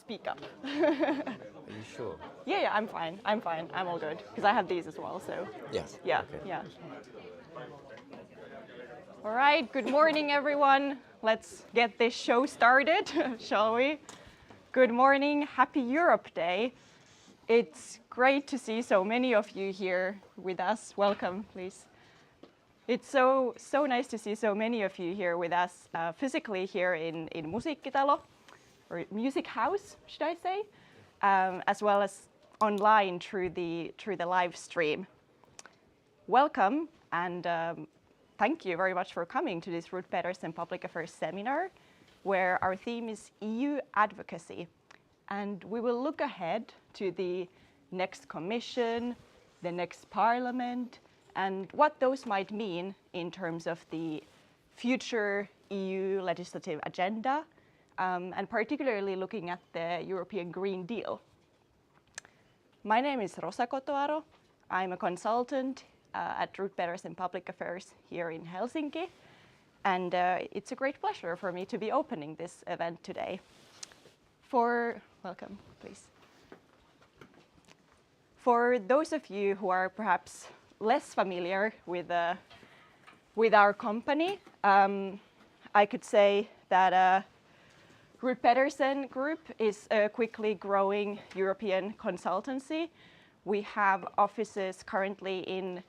speak up. Are you sure? Yeah, I'm fine. I'm all good because I have these as well. So Yes. yeah, Okay. yeah. All right. Good morning, everyone. Let's get this show started, shall we? Good morning. Happy Europe Day. It's great to see so many of you here with us. Welcome, please. It's so nice to see so many of you here with us physically here in Musiikkitalon, or Music House, should I say, as well as online through the live stream. Welcome, and thank you very much for coming to this Rud Pedersen Public Affairs seminar, where our theme is EU advocacy. And we will look ahead to the next Commission, the next Parliament, and what those might mean in terms of the future EU legislative agenda, and particularly looking at the European Green Deal. My name is Rosa Kotoaro. I'm a consultant at Rud Pedersen Public Affairs here in Helsinki, and it's a great pleasure for me to be opening this event today. Welcome, please. For those of you who are perhaps less familiar with our company, I could say that Rud Pedersen Group is a quickly growing European consultancy. We have offices currently in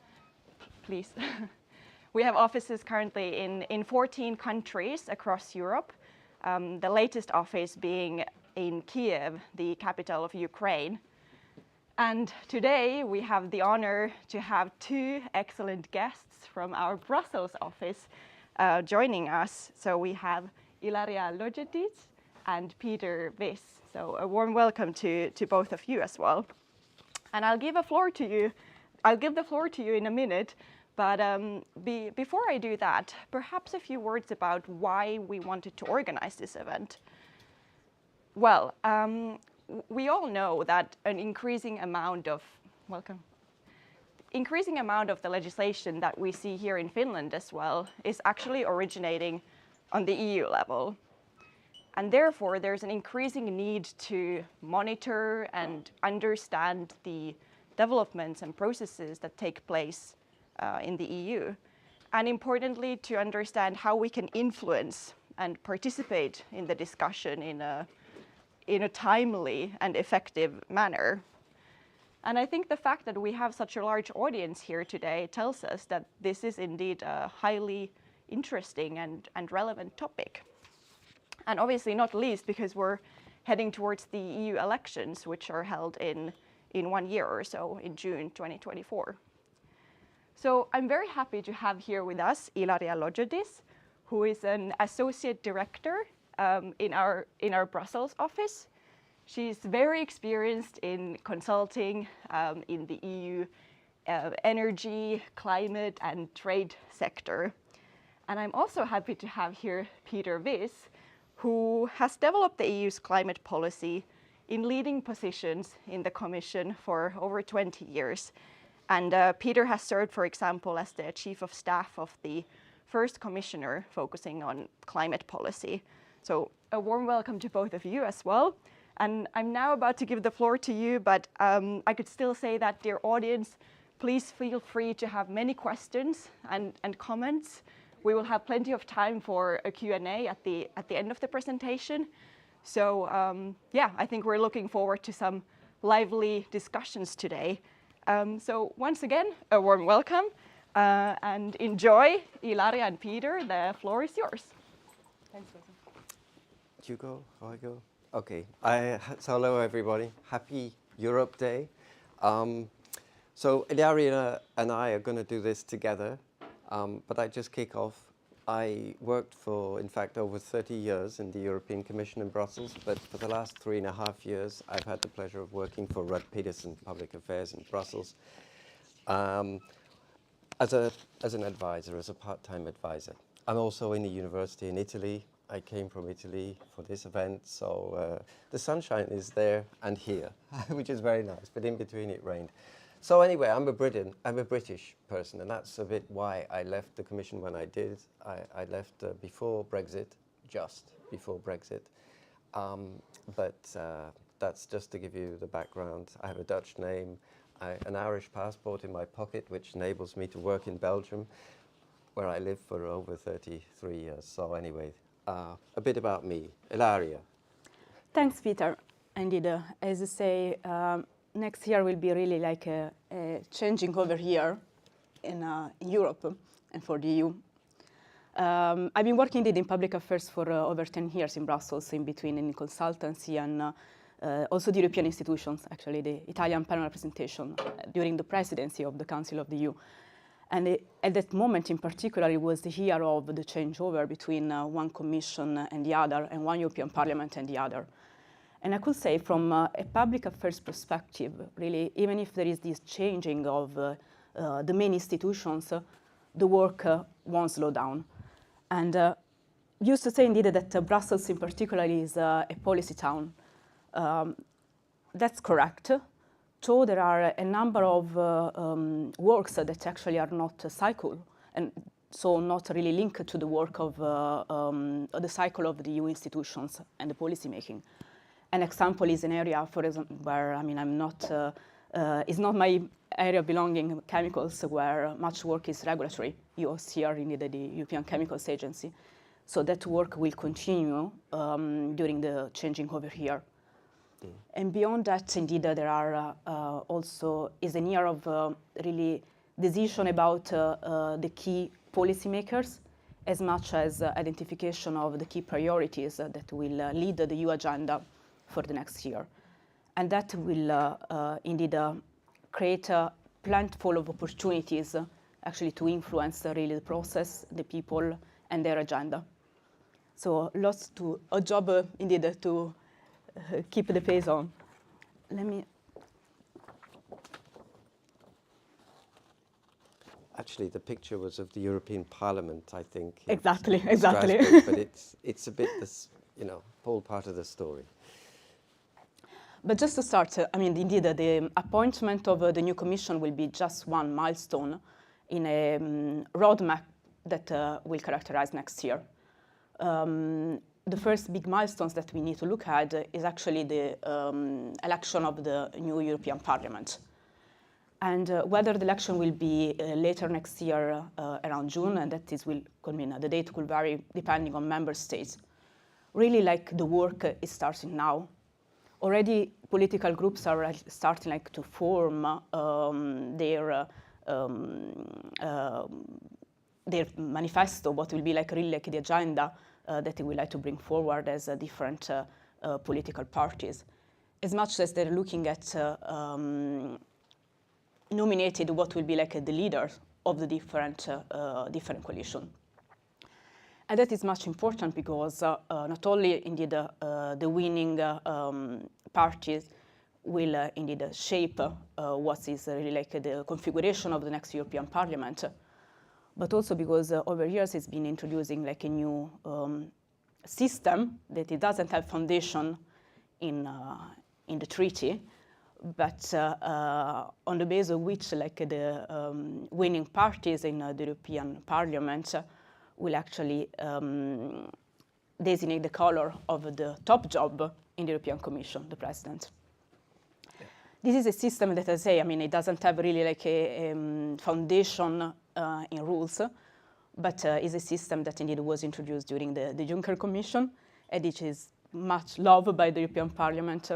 14 countries across Europe. The latest office being in Kiev, the capital of Ukraine. And today we have the honor to have two excellent guests from our Brussels office joining us. So we have Ilaria Lojodice and Peter Vis. So a warm welcome to both of you as well. And I'll give the floor to you in a minute, but before I do that, perhaps a few words about why we wanted to organize this event. Well, we all know that an increasing amount of the legislation that we see here in Finland as well is actually originating on the EU level. And therefore, there's an increasing need to monitor and understand the developments and processes that take place in the EU. And importantly, to understand how we can influence and participate in the discussion in a timely and effective manner. And I think the fact that we have such a large audience here today tells us that this is indeed a highly interesting and relevant topic. And obviously not least because we're heading towards the EU elections, which are held in 1 year or so, in June 2024. So I'm very happy to have here with us Ilaria Lojodice, who is an associate director in our Brussels office. She's very experienced in consulting in the EU energy, climate, and trade sector. And I'm also happy to have here Peter Vis, who has developed the EU's climate policy in leading positions in the Commission for over 20 years. And Peter has served, for example, as the Chief of Staff of the first Commissioner focusing on climate policy. So a warm welcome to both of you as well. And I'm now about to give the floor to you, but I could still say that, dear audience, please feel free to have many questions and comments. We will have plenty of time for a Q&A at the end of the presentation. So yeah, I think we're looking forward to some lively discussions today. So once again, a warm welcome and enjoy. Ilaria and Peter, the floor is yours. Thanks, Rosa. Do you go? Or I go? Okay. So hello, everybody. Happy Europe Day. So Ilaria and I are going to do this together, but I just kick off. I worked for, in fact, over 30 years in the European Commission in Brussels, but for the last 3.5 years, I've had the pleasure of working for Rud Pedersen Public Affairs in Brussels as an advisor, as a part-time advisor. I'm also in a university in Italy. I came from Italy for this event, so the sunshine is there and here, which is very nice, but in between it rained. So anyway, I'm a British person, and that's a bit why I left the Commission when I did. I left before Brexit, just before Brexit. but that's just to give you the background. I have a Dutch name, an Irish passport in my pocket, which enables me to work in Belgium, where I lived for over 33 years. So anyway, a bit about me. Ilaria. Thanks, Peter. Indeed, as you say, next year will be really like a changing over year in Europe and for the EU. I've been working in public affairs for over 10 years in Brussels, in between in consultancy and also the European institutions, actually the Italian panel representation during the presidency of the Council of the EU. And at that moment in particular, it was the year of the changeover between one commission and the other, and one European Parliament and the other. And I could say from a public affairs perspective, really, even if there is this changing of the main institutions, the work won't slow down. And used to say indeed that Brussels in particular is a policy town. That's correct. So there are a number of works that actually are not a cycle, and so not really linked to the work of the cycle of the EU institutions and the policy making. An example is an area, for example, where it's not my area belonging, chemicals, where much work is regulatory. You also here in the European Chemicals Agency. So that work will continue during the changing over here. Mm. And beyond that, indeed, there are also is a year of really decision about the key policymakers, as much as identification of the key priorities that will lead the EU agenda for the next year. And that will indeed create a plentiful of opportunities actually to influence really the process, the people, and their agenda. So lots to a job indeed to keep the pace on. Let me. Actually, the picture was of the European Parliament, I think. Exactly. But it's a bit this, whole part of the story. But just to start, indeed, the appointment of the new Commission will be just one milestone in a roadmap that will characterize next year. The first big milestones that we need to look at is actually the election of the new European Parliament. And whether the election will be later next year, around June, and that the date will vary depending on member states. Really, the work is starting now. Already, political groups are starting to form their manifesto, what will be really the agenda that they would like to bring forward as different political parties. As much as they're looking at nominated what will be the leaders of the different coalition. And that is much important because not only indeed the winning parties will indeed shape what is really the configuration of the next European Parliament, but also because over years it's been introducing a new system that it doesn't have foundation in the treaty, but on the basis of which the winning parties in the European Parliament will actually designate the color of the top job in the European Commission, the President. Yeah. This is a system that, as I say, it doesn't have really a foundation in rules, but is a system that indeed was introduced during the Juncker Commission, and it is much loved by the European Parliament.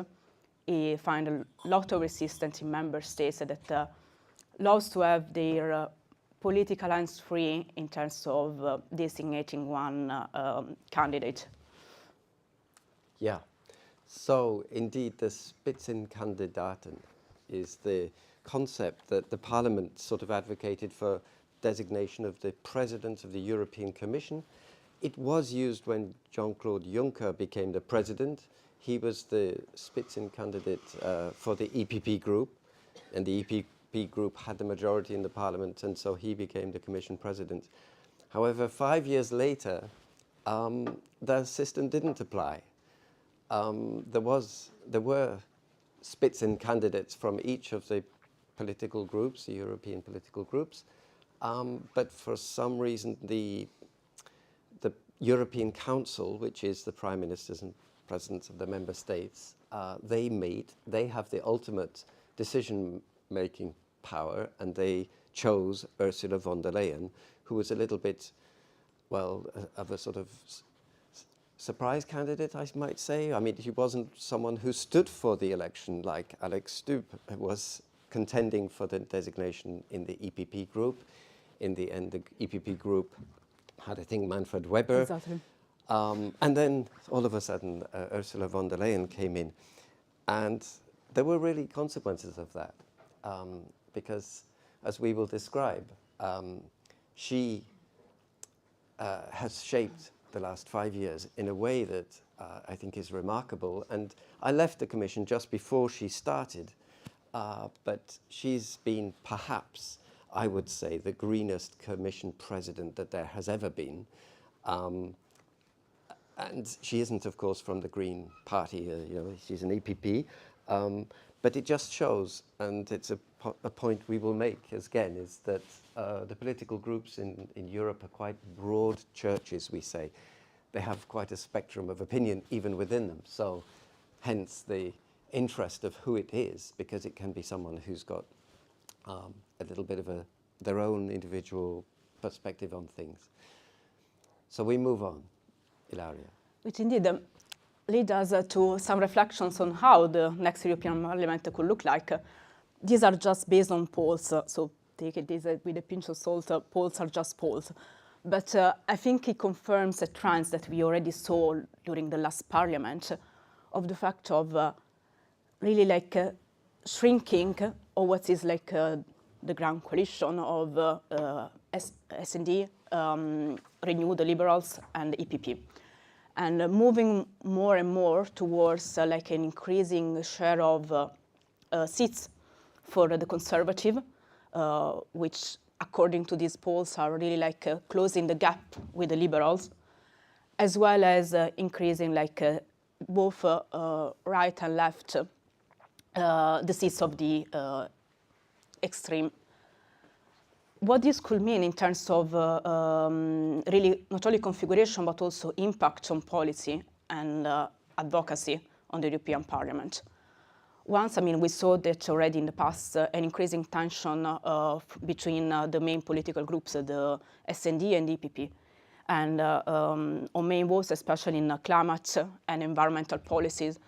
I find a lot of resistance in member states that loves to have their political hands-free in terms of designating one candidate. Yeah, so indeed the Spitzenkandidaten is the concept that the Parliament sort of advocated for designation of the President of the European Commission. It was used when Jean-Claude Juncker became the President. He was the Spitzenkandidate for the EPP group, and the EPP group had the majority in the Parliament, and so he became the Commission President. However, 5 years later, the system didn't apply. There were Spitzenkandidates from each of the political groups, the European political groups, but for some reason the European Council, which is the Prime Ministers and presidents of the member states, they meet, they have the ultimate decision-making power, and they chose Ursula von der Leyen, who was a little bit, well, of a sort of surprise candidate, I might say. I mean, she wasn't someone who stood for the election like Alex Stubb was contending for the designation in the EPP group. In the end, the EPP group had, I think, Manfred Weber. Exactly. And then all of a sudden, Ursula von der Leyen came in. And there were really consequences of that. Because, as we will describe, she has shaped the last 5 years in a way that I think is remarkable. And I left the Commission just before she started, but she's been perhaps, I would say, the greenest Commission president that there has ever been. And she isn't, of course, from the Green Party, she's an EPP, but it just shows, and it's a point we will make again, is that the political groups in Europe are quite broad churches, we say. They have quite a spectrum of opinion even within them, so hence the interest of who it is, because it can be someone who's got a little bit of their own individual perspective on things. So we move on. Ilaria. Which indeed leads us to some reflections on how the next European Parliament could look like. These are just based on polls, so take it with a pinch of salt. Polls are just polls. But I think it confirms the trends that we already saw during the last Parliament of the fact of really like shrinking of what is like the grand coalition of S&D, Renew, the Liberals, and the EPP. And moving more and more towards like an increasing share of seats for the Conservative, which according to these polls are really like closing the gap with the Liberals, as well as increasing like both right and left the seats of the extreme. What this could mean in terms of really not only configuration but also impact on policy and advocacy on the European Parliament. Once, I mean, we saw that already in the past, an increasing tension between the main political groups, the S&D and EPP. And on main votes, especially in climate and environmental policies,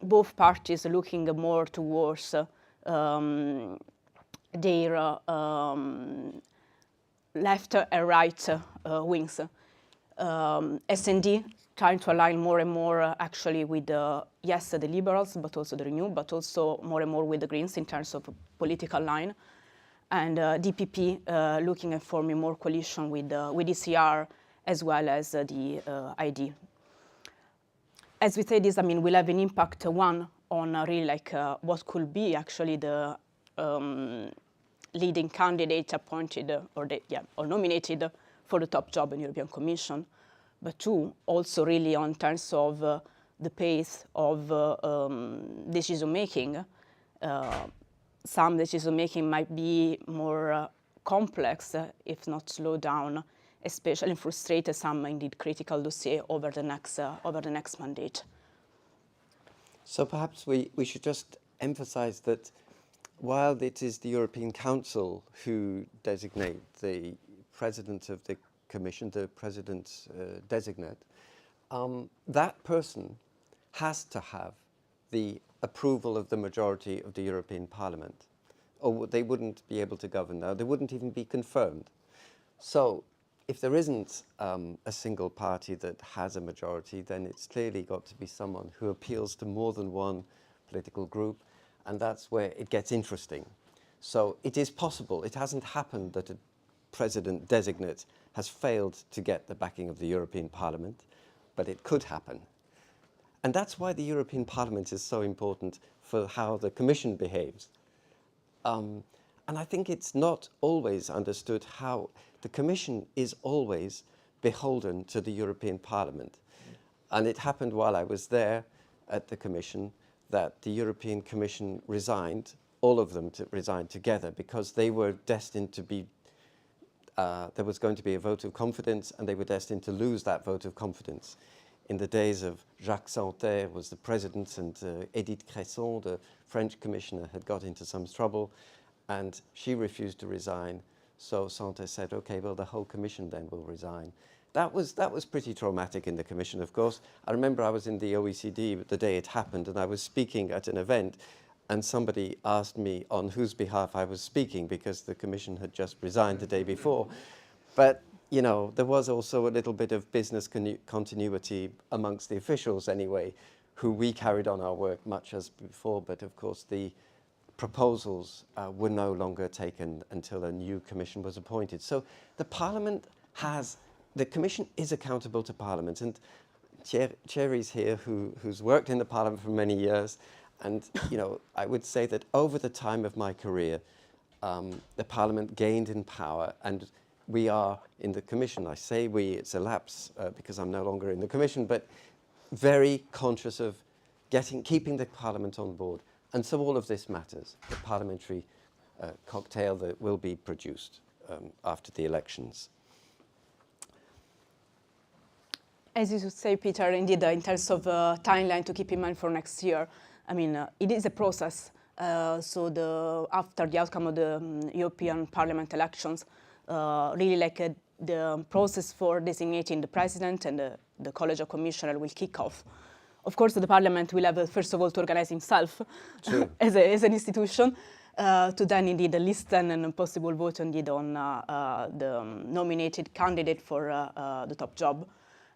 both parties looking more towards their left and right wings. S&D trying to align more and more actually with, yes, the Liberals, but also the Renew, but also more and more with the Greens in terms of political line. And DPP looking at forming more coalition with ECR as well as the ID. As we say this, I mean, will have an impact, one, on really like what could be actually the leading candidate appointed or nominated for the top job in the European Commission, but two, also really on terms of the pace of decision-making. Some decision-making might be more complex, if not slowed down, especially frustrated some indeed critical dossier over the next mandate. So perhaps we should just emphasize that while it is the European Council who designate the President of the Commission, the President designate, that person has to have the approval of the majority of the European Parliament, or they wouldn't be able to govern now. They wouldn't even be confirmed. So if there isn't a single party that has a majority, then it's clearly got to be someone who appeals to more than one political group, and that's where it gets interesting. So it is possible. It hasn't happened that a president designate has failed to get the backing of the European Parliament, but it could happen. And that's why the European Parliament is so important for how the Commission behaves. And I think it's not always understood how the Commission is always beholden to the European Parliament. And it happened while I was there at the Commission that the European Commission resigned, all of them resigned together, because they were destined to be, there was going to be a vote of confidence, and they were destined to lose that vote of confidence in the days of Jacques Santer was the president, and Edith Cresson, the French commissioner, had got into some trouble, and she refused to resign. So Santer said, okay, well, the whole commission then will resign. That was pretty traumatic in the commission, of course. I remember I was in the OECD the day it happened, and I was speaking at an event, and somebody asked me on whose behalf I was speaking, because the commission had just resigned the day before. But, you know, there was also a little bit of business continuity amongst the officials anyway, who we carried on our work much as before, but of course the proposals were no longer taken until a new commission was appointed. So the Parliament the Commission is accountable to Parliament, and Thierry's here who's worked in the Parliament for many years, and you know, I would say that over the time of my career, the Parliament gained in power, and we are in the Commission, I say we, it's a lapse because I'm no longer in the Commission, but very conscious of keeping the Parliament on board. And so all of this matters, the parliamentary cocktail that will be produced after the elections. As you say, Peter, indeed, in terms of timeline to keep in mind for next year, I mean, it is a process. So after the outcome of the European Parliament elections, really like the process for designating the president and the College of Commissioners will kick off. Of course, the Parliament will have, first of all, to organize himself as an institution, to then indeed listen and possible vote indeed on the nominated candidate for the top job,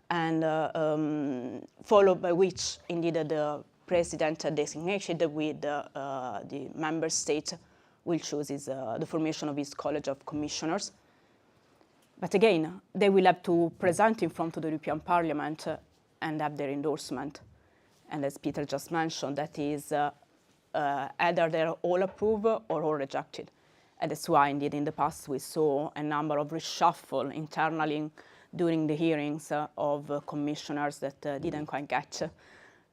and followed by which indeed the president designated with the member state will choose the formation of his College of Commissioners. But again, they will have to present in front of the European Parliament and have their endorsement. And as Peter just mentioned, that is either they're all approved or all rejected. And that's why, indeed, in the past we saw a number of reshuffle internally during the hearings of commissioners that didn't quite get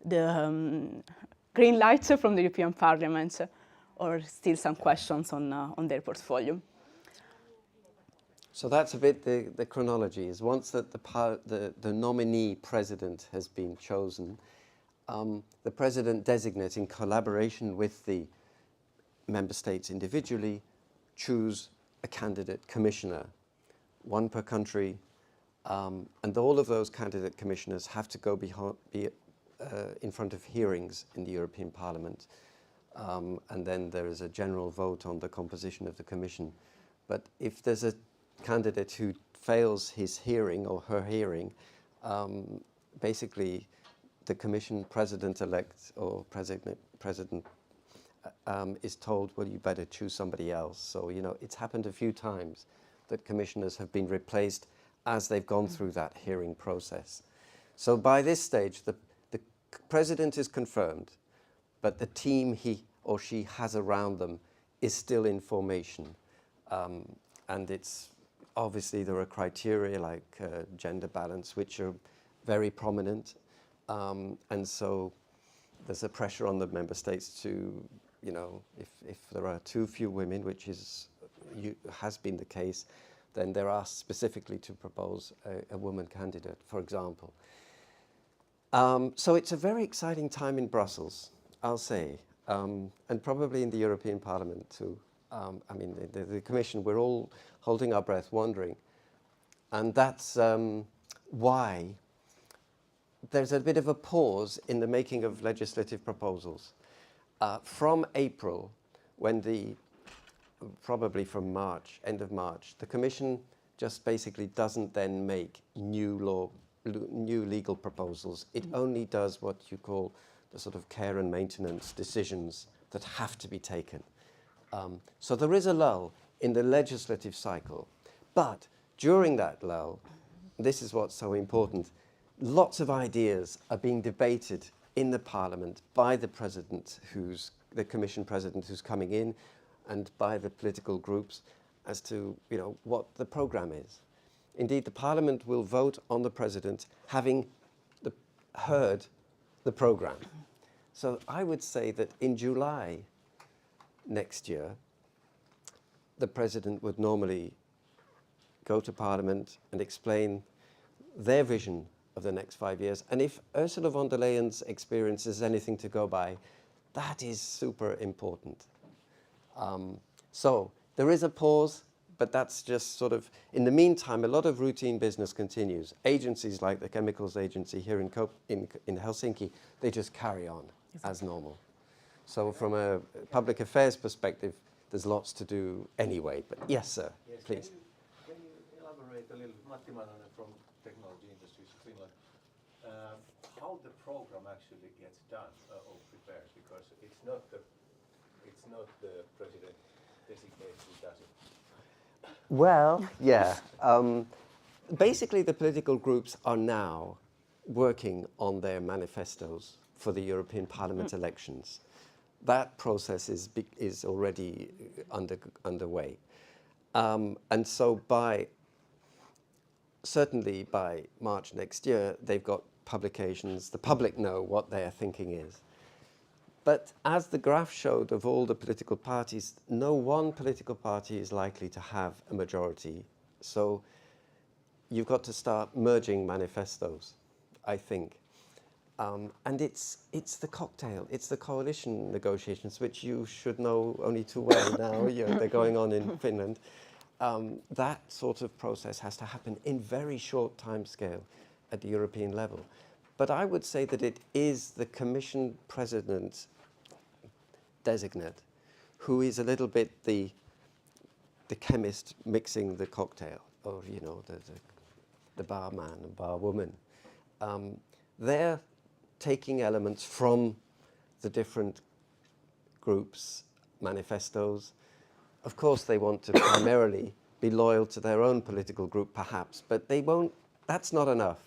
the green light from the European Parliament, or still some questions on their portfolio. So that's a bit the chronology, is once that the nominee president has been chosen, the president designate, in collaboration with the member states individually, choose a candidate commissioner, one per country, and all of those candidate commissioners have to go in front of hearings in the European Parliament, and then there is a general vote on the composition of the commission. But if there's a candidate who fails his hearing or her hearing, basically the commission president-elect or president is told, well, you better choose somebody else. So, you know, it's happened a few times that commissioners have been replaced as they've gone through that hearing process. So by this stage, the president is confirmed, but the team he or she has around them is still in formation. And it's obviously there are criteria like gender balance, which are very prominent. And so there's a pressure on the member states to, you know, if there are too few women, which has been the case, then they're asked specifically to propose a woman candidate, for example. So it's a very exciting time in Brussels, I'll say, and probably in the European Parliament too. I mean, the Commission, we're all holding our breath, wondering. And that's why there's a bit of a pause in the making of legislative proposals. From April, when probably from March, end of March, the Commission just basically doesn't then make new legal proposals. It only does what you call the sort of care and maintenance decisions that have to be taken. So there is a lull in the legislative cycle, but during that lull, this is what's so important, lots of ideas are being debated in the Parliament by the president, the Commission president who's coming in, and by the political groups as to, you know, what the programme is. Indeed, the Parliament will vote on the president having heard the programme. So I would say that in July next year, the president would normally go to Parliament and explain their vision of the next 5 years. And if Ursula von der Leyen's experience is anything to go by, that is super important. So there is a pause, but that's just sort of, in the meantime, a lot of routine business continues. Agencies like the Chemicals Agency here in Helsinki, they just carry on as normal. So from a public affairs perspective, there's lots to do anyway. But yes, sir, yes, please. Can you elaborate a little, Matti Manonen from Technology Industries Finland, how the program actually gets done or prepared? Because it's not the president designate who does it. Well, yeah. Basically, the political groups are now working on their manifestos for the European Parliament elections. That process is already underway. And so certainly by March next year, they've got publications. The public know what their thinking is. But as the graph showed of all the political parties, no one political party is likely to have a majority. So you've got to start merging manifestos, I think. And it's the cocktail, it's the coalition negotiations, which you should know only too well now. They're going on in Finland. That sort of process has to happen in very short time scale at the European level. But I would say that it is the Commission President designate who is a little bit the chemist mixing the cocktail, or the barman and barwoman. They're taking elements from the different groups' manifestos. Of course, they want to primarily be loyal to their own political group, perhaps, but they won't. That's not enough.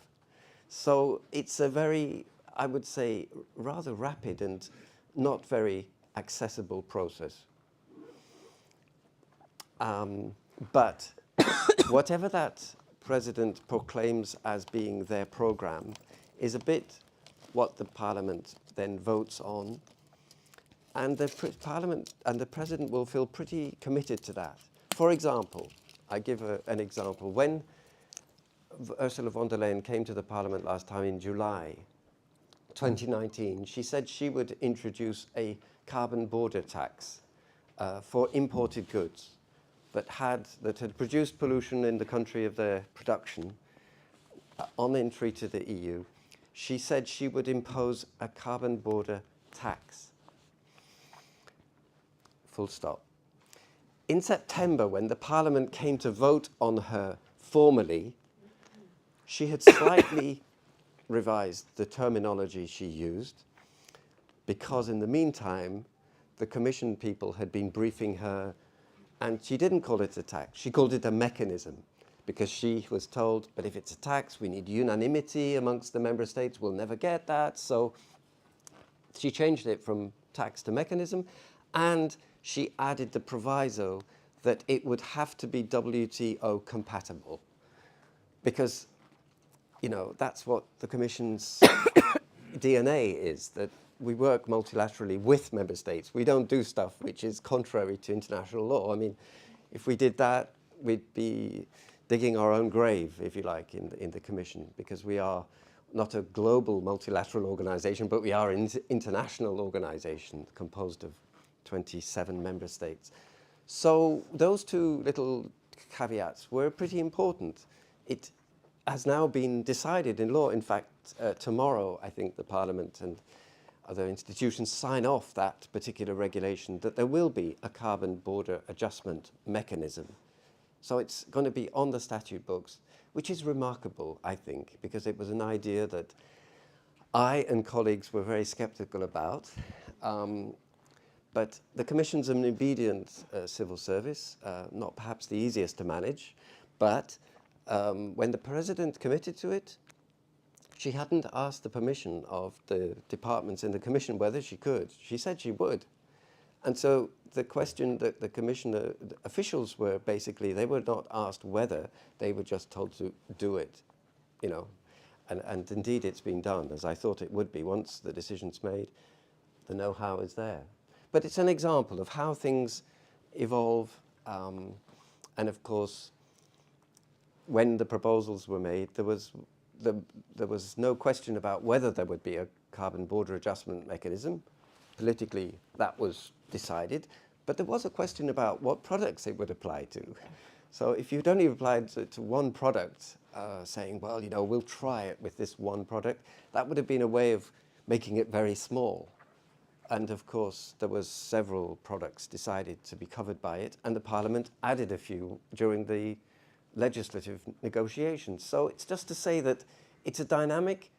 So it's a very, I would say, rather rapid and not very accessible process. But whatever that president proclaims as being their program is a bit what the parliament then votes on. And the parliament and the president will feel pretty committed to that. For example, I give an example. When Ursula von der Leyen came to the parliament last time in July 2019, she said she would introduce a carbon border tax for imported goods that had produced pollution in the country of their production on entry to the EU. She said she would impose a carbon border tax. Full stop. In September, when the Parliament came to vote on her formally, she had slightly revised the terminology she used, because in the meantime, the Commission people had been briefing her, and she didn't call it a tax, she called it a mechanism, because she was told, but if it's a tax, we need unanimity amongst the member states, we'll never get that. So she changed it from tax to mechanism, and she added the proviso that it would have to be WTO compatible, because that's what the Commission's DNA is, that we work multilaterally with member states. We don't do stuff which is contrary to international law. I mean, if we did that, we'd be digging our own grave, if you like, in the Commission, because we are not a global multilateral organization, but we are an international organization composed of 27 member states. So those two little caveats were pretty important. It has now been decided in law. In fact, tomorrow, I think the Parliament and other institutions sign off that particular regulation, that there will be a carbon border adjustment mechanism. So it's going to be on the statute books, which is remarkable, I think, because it was an idea that I and colleagues were very skeptical about. But the Commission's an obedient civil service, not perhaps the easiest to manage, but when the President committed to it, she hadn't asked the permission of the departments in the Commission whether she could. She said she would. And so the question that the Commission officials were basically, they were not asked whether, they were just told to do it, And indeed it's been done, as I thought it would be. Once the decision's made, the know-how is there. But it's an example of how things evolve. And of course, when the proposals were made, there was there was no question about whether there would be a carbon border adjustment mechanism. Politically, that was decided, but there was a question about what products it would apply to. So if you'd only applied to one product, saying, well, you know, we'll try it with this one product, that would have been a way of making it very small. And of course, there was several products decided to be covered by it, and the Parliament added a few during the legislative negotiations. So it's just to say that it's a dynamic,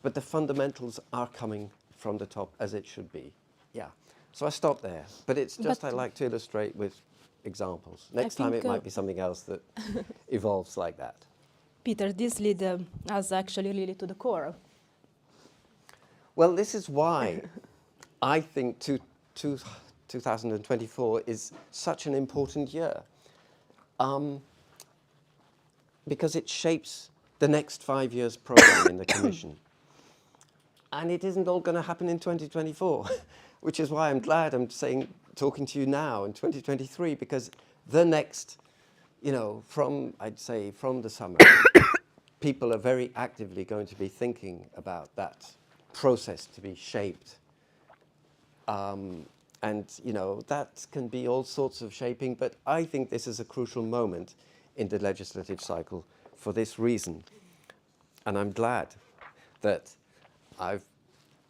but the fundamentals are coming from the top as it should be. Yeah. So I stop there, but it's just I like to illustrate with examples. Next time it might be something else that evolves like that. Peter, this leads us actually really to the core. Well, this is why I think 2024 is such an important year. Because it shapes the next 5 years program in the Commission. And it isn't all going to happen in 2024, which is why I'm glad I'm talking to you now in 2023, because the next, you know, I'd say from the summer, people are very actively going to be thinking about that process to be shaped. And, you know, that can be all sorts of shaping, but I think this is a crucial moment in the legislative cycle for this reason. And I'm glad that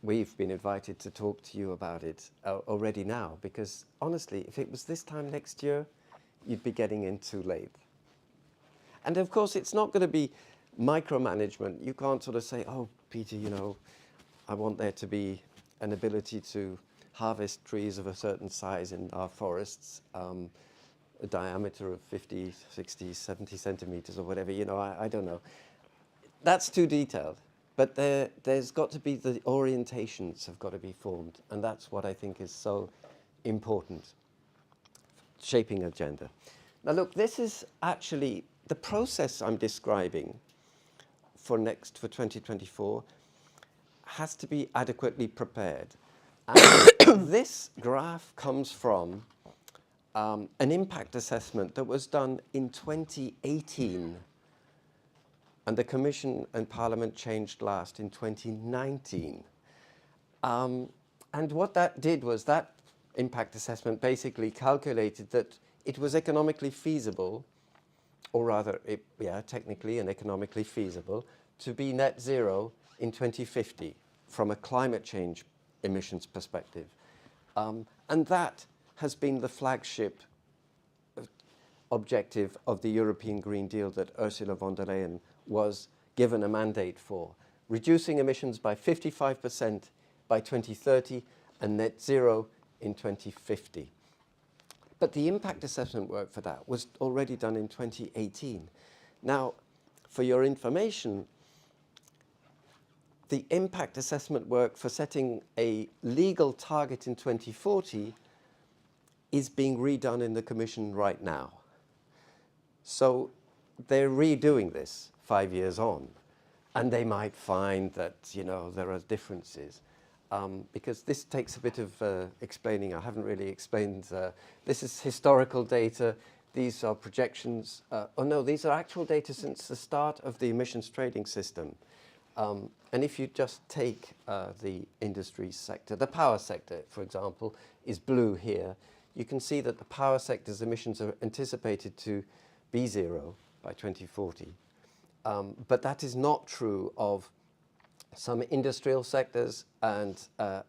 we've been invited to talk to you about it already now, because honestly, if it was this time next year, you'd be getting in too late. And of course, it's not going to be micromanagement. You can't sort of say, oh, Peter, you know, I want there to be an ability to harvest trees of a certain size in our forests, a diameter of 50, 60, 70 centimeters or whatever, you know, I don't know. That's too detailed, but there's got to be, the orientations have got to be formed, and that's what I think is so important, shaping agenda. Now look, this is actually, the process I'm describing for 2024 has to be adequately prepared. And this graph comes from an impact assessment that was done in 2018, and the Commission and Parliament changed last in 2019. And what that did was that impact assessment basically calculated that it was economically feasible, or rather, technically and economically feasible, to be net zero in 2050 from a climate change emissions perspective. And that has been the flagship objective of the European Green Deal that Ursula von der Leyen was given a mandate for, reducing emissions by 55% by 2030 and net zero in 2050. But the impact assessment work for that was already done in 2018. Now, for your information, the impact assessment work for setting a legal target in 2040 is being redone in the Commission right now. So they're redoing this 5 years on, and they might find that, you know, there are differences. Because this takes a bit of explaining. I haven't really explained. This is historical data. These are projections. These are actual data since the start of the emissions trading system. And if you just take the industry sector, the power sector, for example, is blue here. You can see that the power sector's emissions are anticipated to be zero by 2040. But that is not true of some industrial sectors and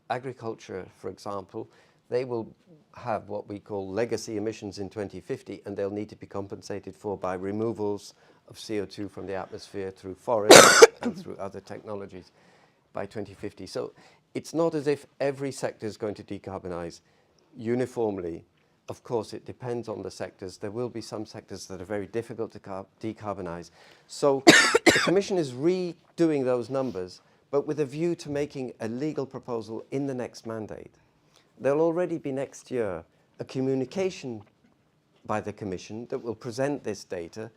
agriculture, for example. They will have what we call legacy emissions in 2050, and they'll need to be compensated for by removals of CO2 from the atmosphere through forests and through other technologies by 2050. So it's not as if every sector is going to decarbonize uniformly. Of course, it depends on the sectors. There will be some sectors that are very difficult to decarbonize. So the Commission is redoing those numbers, but with a view to making a legal proposal in the next mandate. There'll already be next year a communication by the Commission that will present this data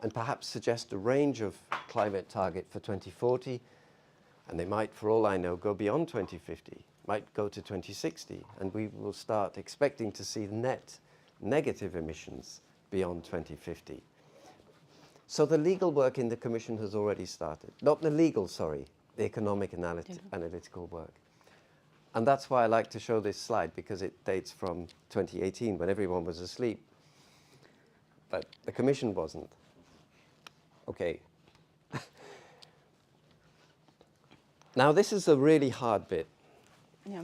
and perhaps suggest a range of climate target for 2040, and they might, for all I know, go beyond 2050, might go to 2060, and we will start expecting to see net negative emissions beyond 2050. So the legal work in the Commission has already started. Not the legal, sorry, the economic analytical work. And that's why I like to show this slide, because it dates from 2018 when everyone was asleep. But the Commission wasn't. Okay. Now this is a really hard bit. Yeah.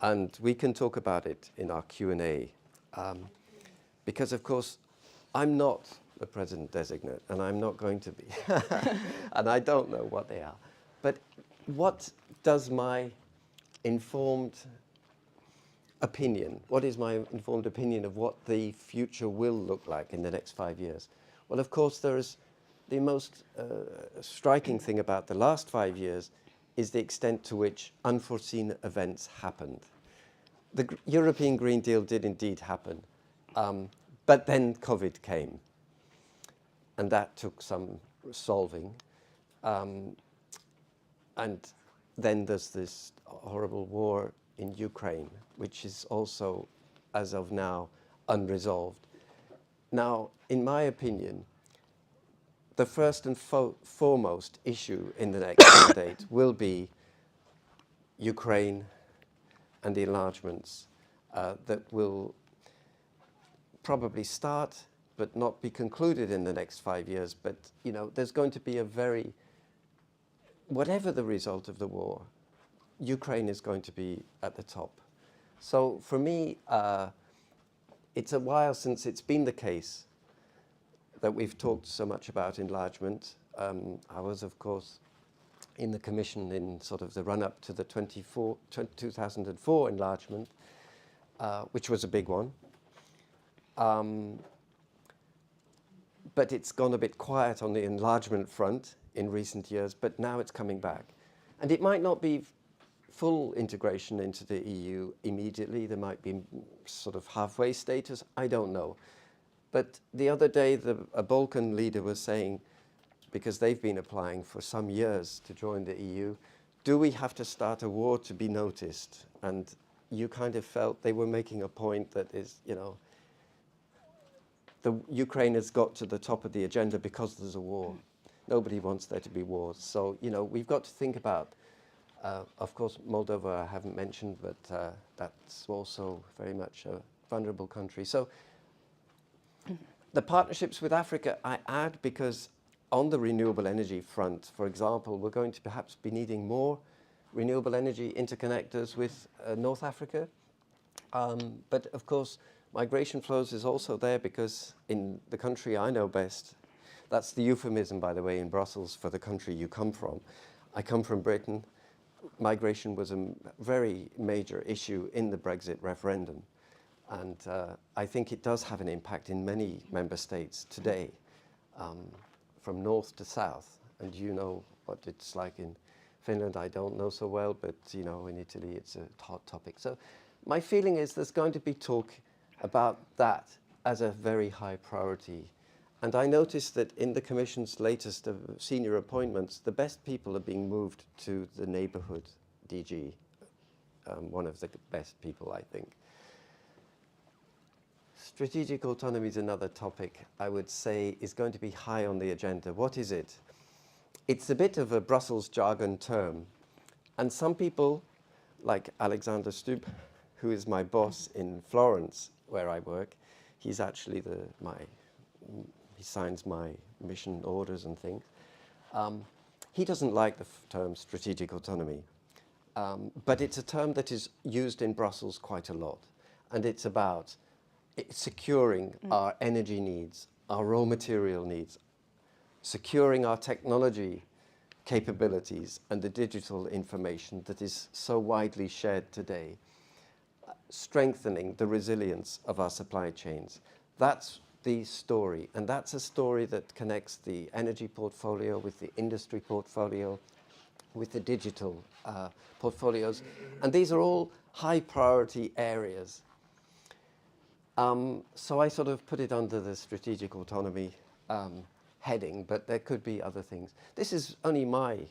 And we can talk about it in our Q&A. Because of course, I'm not the president designate, and I'm not going to be. And I don't know what they are. But what does my informed opinion, what is my informed opinion of what the future will look like in the next 5 years? Well, of course, there is the most striking thing about the last 5 years is the extent to which unforeseen events happened. The European Green Deal did indeed happen, but then COVID came, and that took some solving. And then there's this horrible war in Ukraine, which is also, as of now, unresolved. Now, in my opinion, the first and foremost issue in the next mandate will be Ukraine and the enlargements that will probably start but not be concluded in the next 5 years. But you know, there's going to be a very, whatever the result of the war, Ukraine is going to be at the top. So for me, it's a while since it's been the case that we've talked so much about enlargement. I was, of course, in the Commission in sort of the run-up to the 2004 enlargement, which was a big one. But it's gone a bit quiet on the enlargement front in recent years, but now it's coming back. And it might not be full integration into the EU immediately. There might be sort of halfway status. I don't know. But the other day, a Balkan leader was saying, because they've been applying for some years to join the EU, do we have to start a war to be noticed? And you kind of felt they were making a point that is, you know, the Ukraine has got to the top of the agenda because there's a war. Nobody wants there to be wars. So, you know, we've got to think about, of course, Moldova I haven't mentioned, but that's also very much a vulnerable country. So the partnerships with Africa, I add because on the renewable energy front, for example, we're going to perhaps be needing more renewable energy interconnectors with North Africa. But of course, migration flows is also there because in the country I know best, that's the euphemism, by the way, in Brussels for the country you come from. I come from Britain. Migration was a very major issue in the Brexit referendum. And I think it does have an impact in many member states today, from north to south. And you know what it's like in Finland. I don't know so well, but you know, in Italy it's a hot topic. So my feeling is there's going to be talk about that as a very high priority. And I noticed that in the Commission's latest senior appointments, the best people are being moved to the neighbourhood DG, one of the best people, I think. Strategic autonomy is another topic I would say is going to be high on the agenda. What is it? It's a bit of a Brussels jargon term. And some people, like Alexander Stubb, who is my boss in Florence, where I work, he's actually he signs my mission orders and things. He doesn't like the term strategic autonomy, but it's a term that is used in Brussels quite a lot. And it's about securing our energy needs, our raw material needs, securing our technology capabilities and the digital information that is so widely shared today, strengthening the resilience of our supply chains. That's the story, and that's a story that connects the energy portfolio with the industry portfolio, with the digital portfolios, and these are all high priority areas. So I sort of put it under the strategic autonomy heading, but there could be other things. This is only my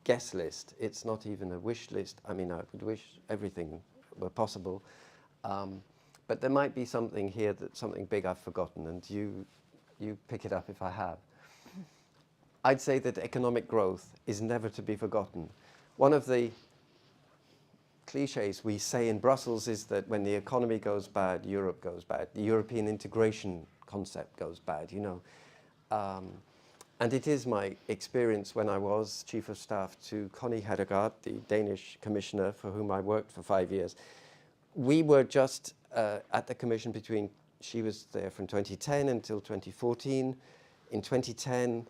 guess list. It's not even a wish list. I mean, I would wish everything were possible. But there might be something here, something big I've forgotten, and you you pick it up if I have. I'd say that economic growth is never to be forgotten. One of the cliches we say in Brussels is that when the economy goes bad, Europe goes bad. The European integration concept goes bad, you know. And it is my experience when I was Chief of Staff to Connie Hedegaard, the Danish commissioner for whom I worked for 5 years. We were just at the Commission she was there from 2010 until 2014. In 2010,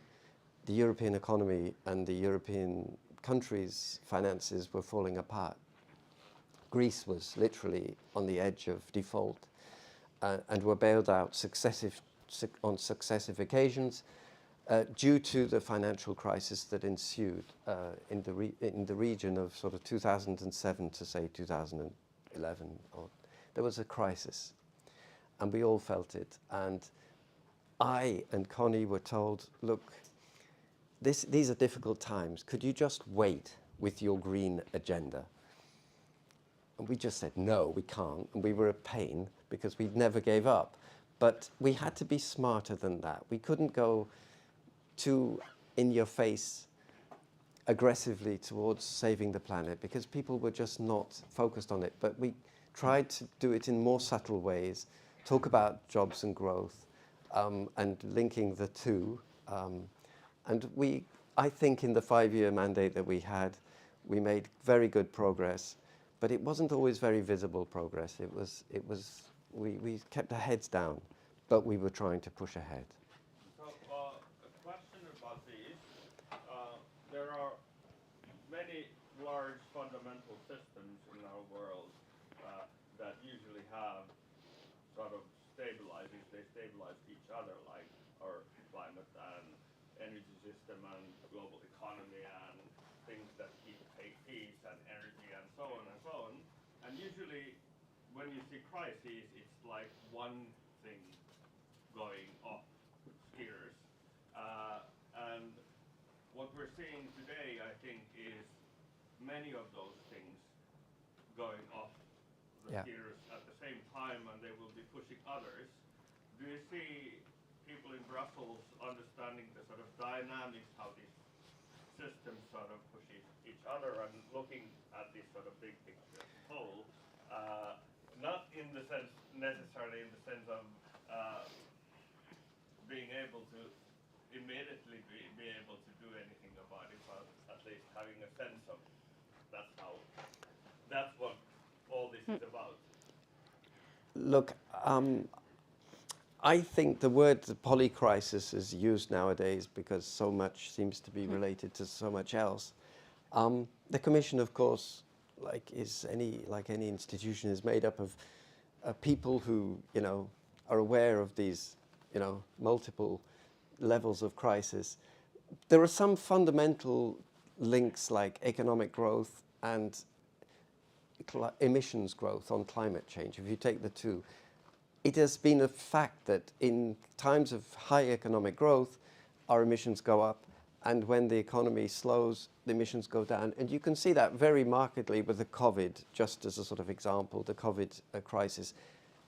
the European economy and the European countries' finances were falling apart. Greece was literally on the edge of default and were bailed out on successive occasions due to the financial crisis that ensued in the region of sort of 2007 to say 2011. There was a crisis, and we all felt it. And I and Connie were told, look, these are difficult times. Could you just wait with your green agenda? And we just said, no, we can't. And we were a pain because we never gave up. But we had to be smarter than that. We couldn't go too in your face aggressively towards saving the planet because people were just not focused on it. But we tried to do it in more subtle ways, talk about jobs and growth and linking the two. And I think in the 5-year mandate that we had, we made very good progress, but it wasn't always very visible progress. We kept our heads down, but we were trying to push ahead. So a question about this. There are many large fundamental systems in our world that usually have sort of stabilizers. They stabilize each other, like our climate and energy system and global economy and things that keep peace and energy and so on and so on. And usually when you see crises, it's like one thing going off skiers. And what we're seeing today, I think, is many of those things going off the skiers at the same time, and they will be pushing others. Do you see people in Brussels understanding the sort of dynamics, how these systems sort of push each other, and looking at this sort of big picture whole, not in the sense necessarily in the sense of being able to immediately be able to do anything about it, but at least having a sense of that's what all this is about. Look, I think the word polycrisis is used nowadays because so much seems to be related to so much else. The Commission, of course, like any institution, is made up of people who, are aware of these, multiple levels of crisis. There are some fundamental links like economic growth and emissions growth on climate change. If you take the two, it has been a fact that in times of high economic growth, our emissions go up, and when the economy slows, the emissions go down. And you can see that very markedly with the COVID, just as a sort of example, the COVID crisis.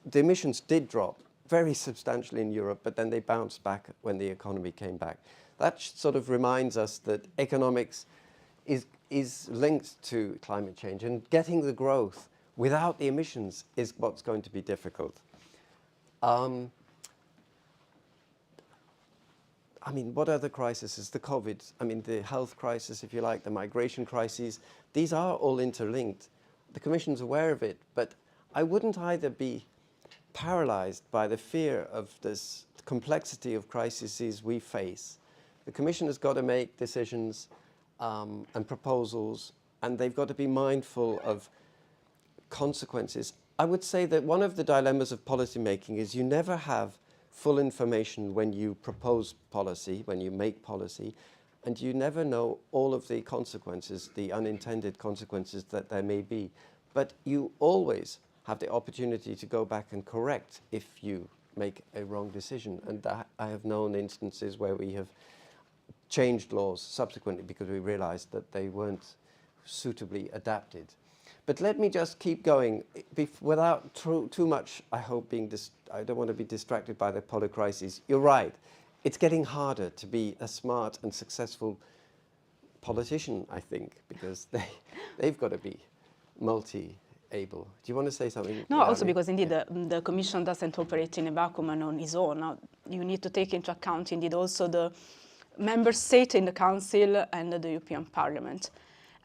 The emissions did drop very substantially in Europe, but then they bounced back when the economy came back. That sort of reminds us that economics is linked to climate change, and getting the growth without the emissions is what's going to be difficult. What other crises? The COVID, the health crisis, if you like, the migration crises, these are all interlinked. The Commission's aware of it, but I wouldn't either be paralyzed by the fear of this complexity of crises we face. The Commission has got to make decisions and proposals, and they've got to be mindful of consequences. I would say that one of the dilemmas of policy making is you never have full information when you propose policy, when you make policy, and you never know all of the consequences, the unintended consequences that there may be. But you always have the opportunity to go back and correct if you make a wrong decision. And I have known instances where we have changed laws subsequently because we realized that they weren't suitably adapted. But let me just keep going without too much, I hope, I don't want to be distracted by the polycrises. You're right. It's getting harder to be a smart and successful politician, I think, because they've got to be multi-able. Do you want to say something? No, Ilaria? also because indeed the Commission doesn't operate in a vacuum and on its own. Now, you need to take into account indeed also the member state in the Council and the European Parliament.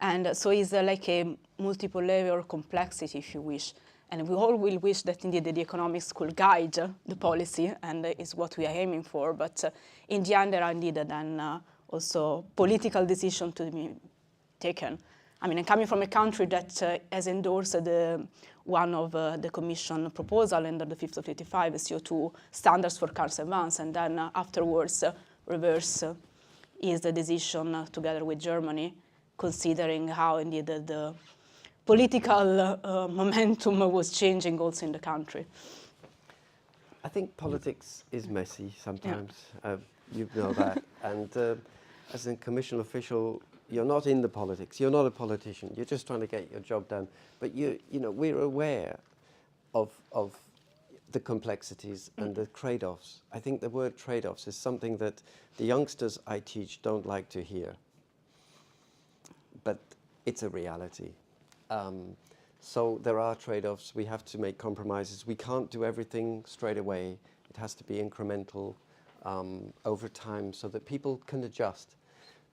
And so it's like a multiple layer complexity, if you wish. And we all will wish that indeed the economics could guide the policy, and is what we are aiming for. But in the end, there are indeed then also political decisions to be taken. I mean, I'm coming from a country that has endorsed one of the Commission proposal under the 5th of 85 CO2 standards for cars and vans, and then afterwards reverse is the decision together with Germany, considering how indeed the political momentum was changing also in the country. I think politics is messy sometimes. Yeah. You know that. And as a Commission official, you're not in the politics. You're not a politician. You're just trying to get your job done. But you know, we're aware of the complexities and the trade-offs. I think the word trade-offs is something that the youngsters I teach don't like to hear. But it's a reality. So there are trade-offs. We have to make compromises. We can't do everything straight away. It has to be incremental over time so that people can adjust.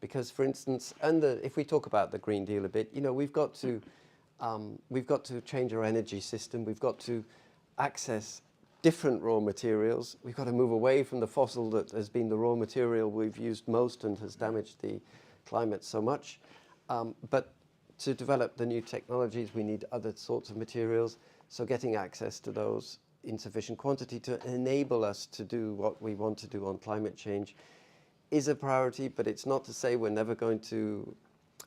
Because, for instance, if we talk about the Green Deal a bit, you know, we've got to change our energy system. We've got to access different raw materials. We've got to move away from the fossil that has been the raw material we've used most and has damaged the climate so much. But to develop the new technologies, we need other sorts of materials. So getting access to those in sufficient quantity to enable us to do what we want to do on climate change is a priority, but it's not to say we're never going to.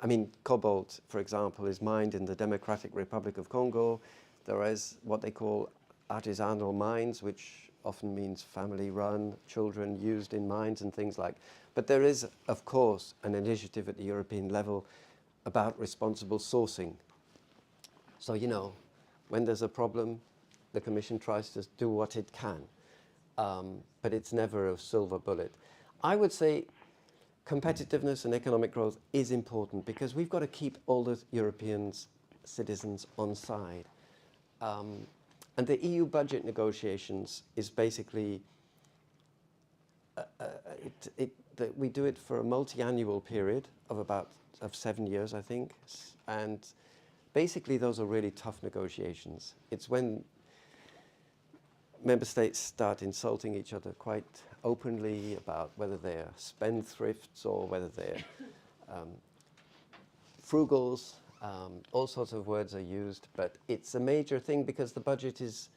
I mean, cobalt, for example, is mined in the Democratic Republic of Congo. There is what they call artisanal mines, which often means family-run, children used in mines and things like. But there is, of course, an initiative at the European level about responsible sourcing. So, you know, when there's a problem, the Commission tries to do what it can, but it's never a silver bullet. I would say competitiveness and economic growth is important because we've got to keep all the European citizens on side. And the EU budget negotiations is basically, we do it for a multi-annual period of 7 years, I think. And basically those are really tough negotiations. It's when member states start insulting each other quite openly about whether they're spendthrifts or whether they're frugals. All sorts of words are used, but it's a major thing because the budget is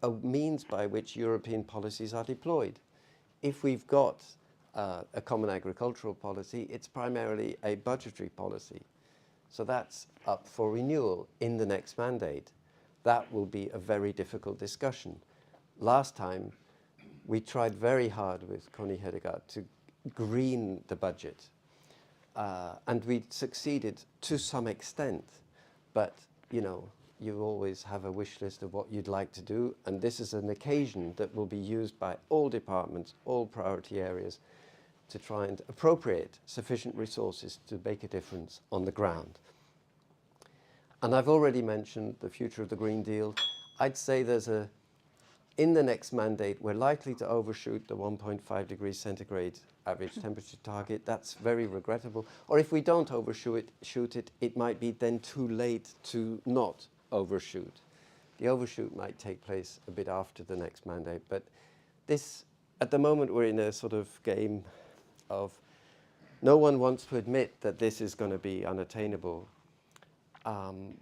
a means by which European policies are deployed. If we've got a common agricultural policy, it's primarily a budgetary policy. So that's up for renewal in the next mandate. That will be a very difficult discussion. Last time, we tried very hard with Connie Hedegaard to green the budget. And we succeeded to some extent. But, you know, you always have a wish list of what you'd like to do. And this is an occasion that will be used by all departments, all priority areas, to try and appropriate sufficient resources to make a difference on the ground. And I've already mentioned the future of the Green Deal. I'd say in the next mandate, we're likely to overshoot the 1.5 degrees centigrade average temperature target. That's very regrettable. Or if we don't overshoot it, it might be then too late to not overshoot. The overshoot might take place a bit after the next mandate. But this, at the moment, we're in a sort of game of no one wants to admit that this is going to be unattainable.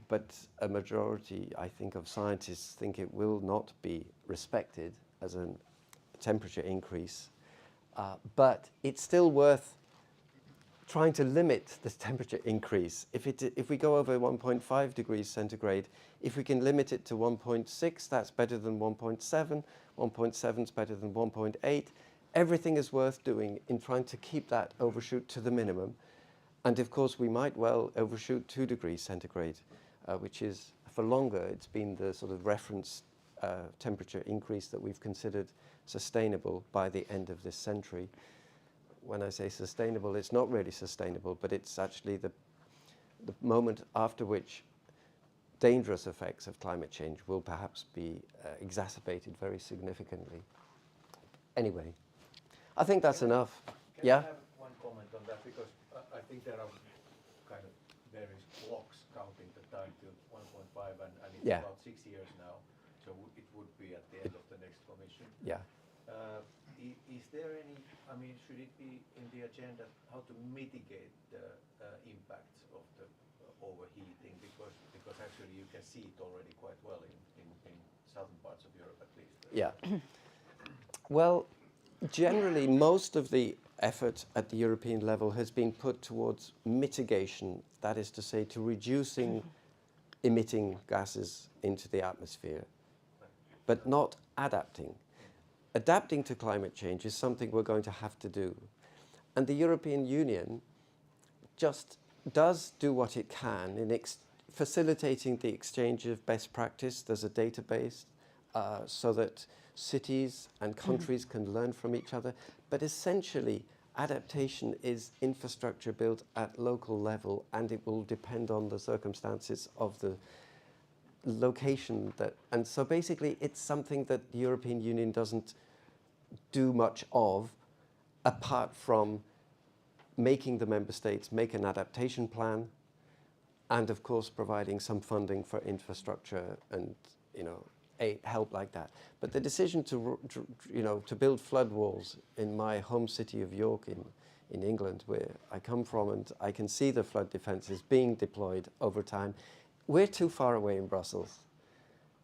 But a majority, I think, of scientists think it will not be respected as a temperature increase. But it's still worth trying to limit the temperature increase. If we go over 1.5 degrees centigrade, if we can limit it to 1.6, that's better than 1.7. 1.7 is better than 1.8. Everything is worth doing in trying to keep that overshoot to the minimum. And of course, we might well overshoot 2 degrees centigrade. which is for longer, it's been the sort of reference temperature increase that we've considered sustainable by the end of this century. When I say sustainable, it's not really sustainable, but it's actually the moment after which dangerous effects of climate change will perhaps be exacerbated very significantly. Anyway, I think that's enough. Can I have one comment on that? Because I think there are kind of various clocks counting the time till 1.5 and it's about 6 years now. So it would be at the end of the next commission. Yeah. Is there any, I mean, should it be in the agenda how to mitigate the impacts of the overheating? Because actually you can see it already quite well in southern parts of Europe at least. Yeah. Well, generally most of the effort at the European level has been put towards mitigation, that is to say, to reducing emitting gases into the atmosphere, but not adapting. Adapting to climate change is something we're going to have to do. And the European Union just does do what it can in facilitating the exchange of best practice. There's a database so that cities and countries can learn from each other. But essentially, adaptation is infrastructure built at local level, and it will depend on the circumstances of the location. And so basically, it's something that the European Union doesn't do much of, apart from making the member states make an adaptation plan, and of course providing some funding for infrastructure and help like that. But the decision to build flood walls in my home city of York in England, where I come from, and I can see the flood defences being deployed over time. We're too far away in Brussels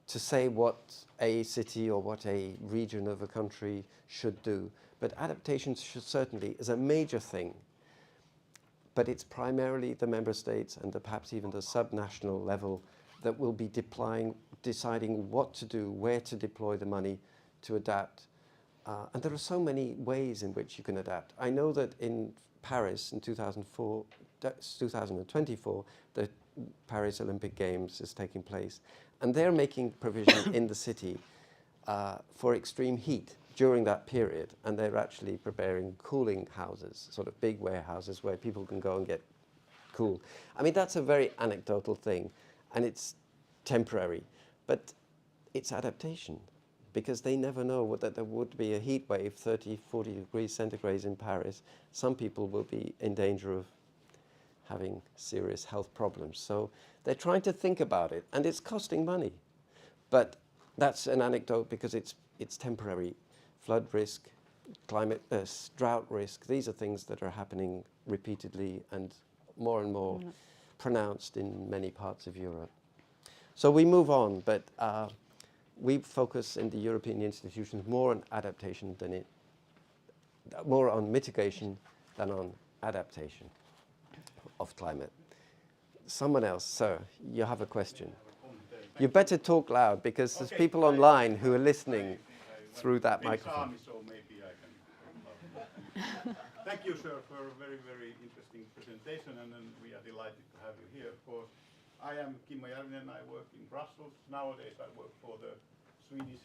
to say what a city or what a region of a country should do. But adaptation certainly is a major thing. But it's primarily the member states and perhaps even the subnational level that will be deciding what to do, where to deploy the money to adapt. And there are so many ways in which you can adapt. I know that in Paris in 2024, the Paris Olympic Games is taking place. And they're making provision in the city for extreme heat during that period. And they're actually preparing cooling houses, sort of big warehouses where people can go and get cool. I mean, that's a very anecdotal thing, and it's temporary. But it's adaptation, because they never know that there would be a heat wave, 30, 40 degrees centigrade in Paris. Some people will be in danger of having serious health problems. So they're trying to think about it, and it's costing money. But that's an anecdote because it's temporary. Flood risk, climate, drought risk, these are things that are happening repeatedly and more pronounced in many parts of Europe. So we move on, but we focus in the European institutions more on adaptation than more on mitigation than on adaptation of climate. Someone else, sir, you have a question. You better talk loud because there's people online who are listening through that microphone. So maybe I can. Thank you, sir, for a very, very interesting presentation, and then we are delighted to have you here. Of course, I am Kimmo Järvinen. I work in Brussels. Nowadays, I work for the Swedish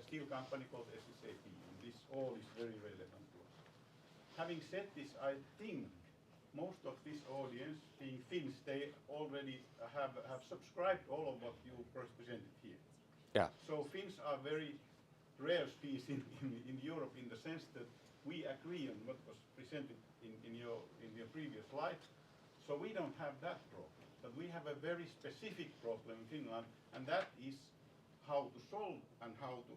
steel company called SSAB, and this all is very relevant to us. Having said this, I think most of this audience, being Finns, they already have subscribed all of what you first presented here. Yeah. So Finns are very rare species in Europe in the sense that we agree on what was presented in your previous slide. So we don't have that problem. But we have a very specific problem in Finland, and that is how to solve and how to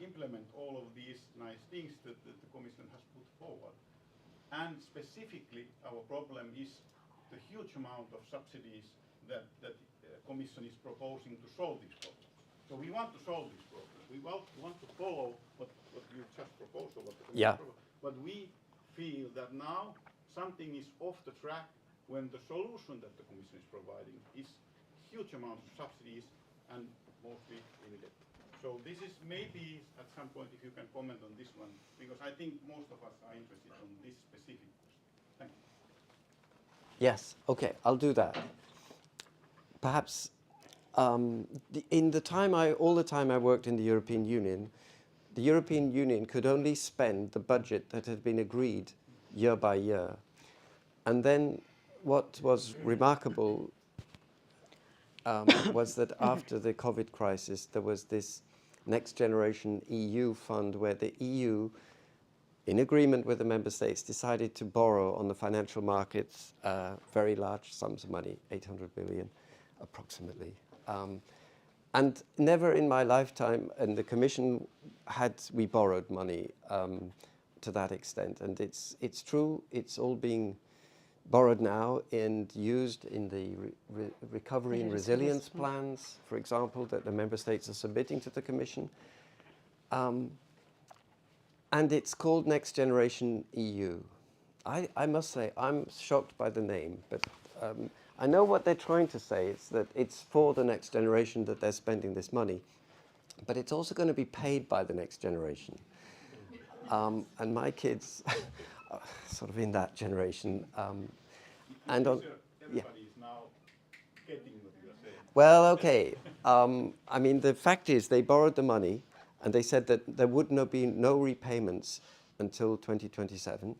implement all of these nice things that the Commission has put forward. And specifically, our problem is the huge amount of subsidies that the Commission is proposing to solve these problems. So we want to solve this problem. We want to follow what you just proposed or what the Commission proposed. But we feel that now something is off the track when the solution that the Commission is providing is huge amounts of subsidies and mostly in debt. So this is maybe at some point if you can comment on this one, because I think most of us are interested on this specific question. Thank you. Yes, okay, I'll do that. perhaps in the time all the time I worked in the European Union could only spend the budget that had been agreed year by year. And then what was remarkable was that after the COVID crisis, there was this Next Generation EU fund where the EU, in agreement with the member states, decided to borrow on the financial markets very large sums of money, 800 billion approximately. And never in my lifetime, and the Commission had we borrowed money to that extent. And it's true, it's all being borrowed now and used in the recovery and resilience plans, for example, that the member states are submitting to the Commission. And it's called Next Generation EU. I must say, I'm shocked by the name, but I know what they're trying to say. It's that it's for the next generation that they're spending this money, but it's also going to be paid by the next generation. And my kids are sort of in that generation. And on, everybody is now getting what you are saying. Well, okay. I mean, the fact is they borrowed the money and they said that there would be no repayments until 2027.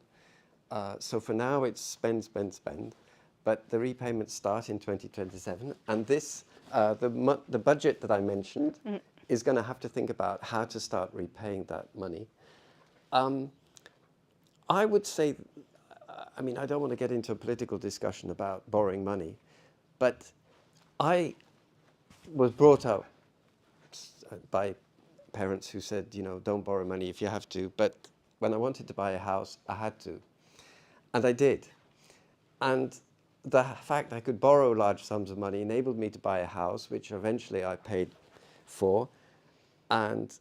So for now it's spend, spend, spend. But the repayments start in 2027. And this, the budget that I mentioned is going to have to think about how to start repaying that money. I would say, I mean, I don't want to get into a political discussion about borrowing money, but I was brought up by parents who said, you know, don't borrow money if you have to. But when I wanted to buy a house, I had to. And I did. And the fact I could borrow large sums of money enabled me to buy a house, which eventually I paid for. And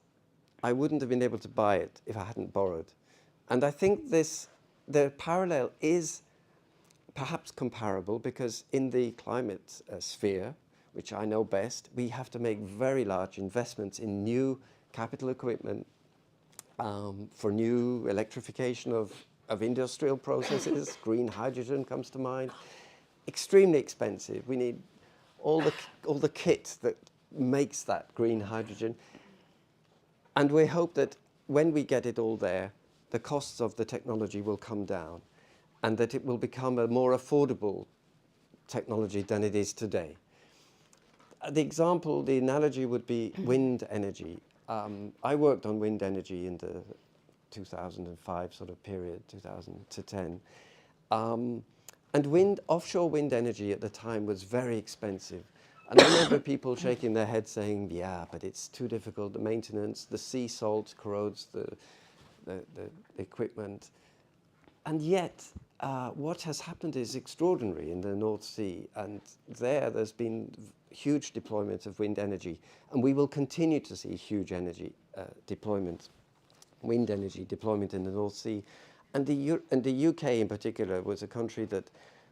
I wouldn't have been able to buy it if I hadn't borrowed. And I think the parallel is perhaps comparable because in the climate sphere, which I know best, we have to make very large investments in new capital equipment for new electrification of industrial processes. Green hydrogen comes to mind. Extremely expensive. We need all the kit that makes that green hydrogen. And we hope that when we get it all there, the costs of the technology will come down and that it will become a more affordable technology than it is today. The analogy would be wind energy. I worked on wind energy in the 2005 sort of period, 2000 to 10. And offshore wind energy at the time was very expensive. And I remember people shaking their heads saying, yeah, but it's too difficult, the maintenance, the sea salt corrodes the equipment. And yet, what has happened is extraordinary in the North Sea. And there's been huge deployment of wind energy. And we will continue to see huge energy deployment, wind energy deployment in the North Sea. And the UK in particular was a country that,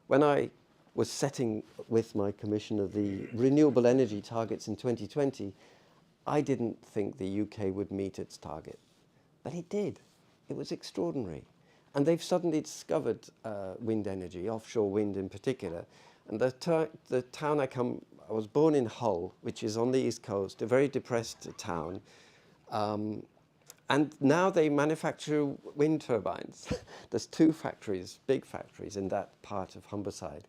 when I was setting with my commissioner the renewable energy targets in 2020, I didn't think the UK would meet its target. But it did. It was extraordinary. And they've suddenly discovered wind energy, offshore wind in particular. And the town I was born in Hull, which is on the East Coast, a very depressed town. And now they manufacture wind turbines. There's 2 factories, big factories in that part of Humberside.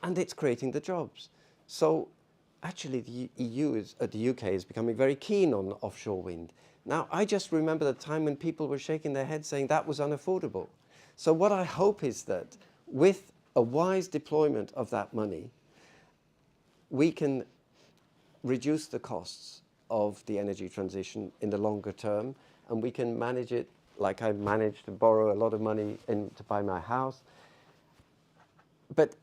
And it's creating the jobs. So actually the UK is becoming very keen on offshore wind. Now, I just remember the time when people were shaking their heads saying that was unaffordable. So what I hope is that with a wise deployment of that money, we can reduce the costs of the energy transition in the longer term, and we can manage it like I managed to borrow a lot of money to buy my house. But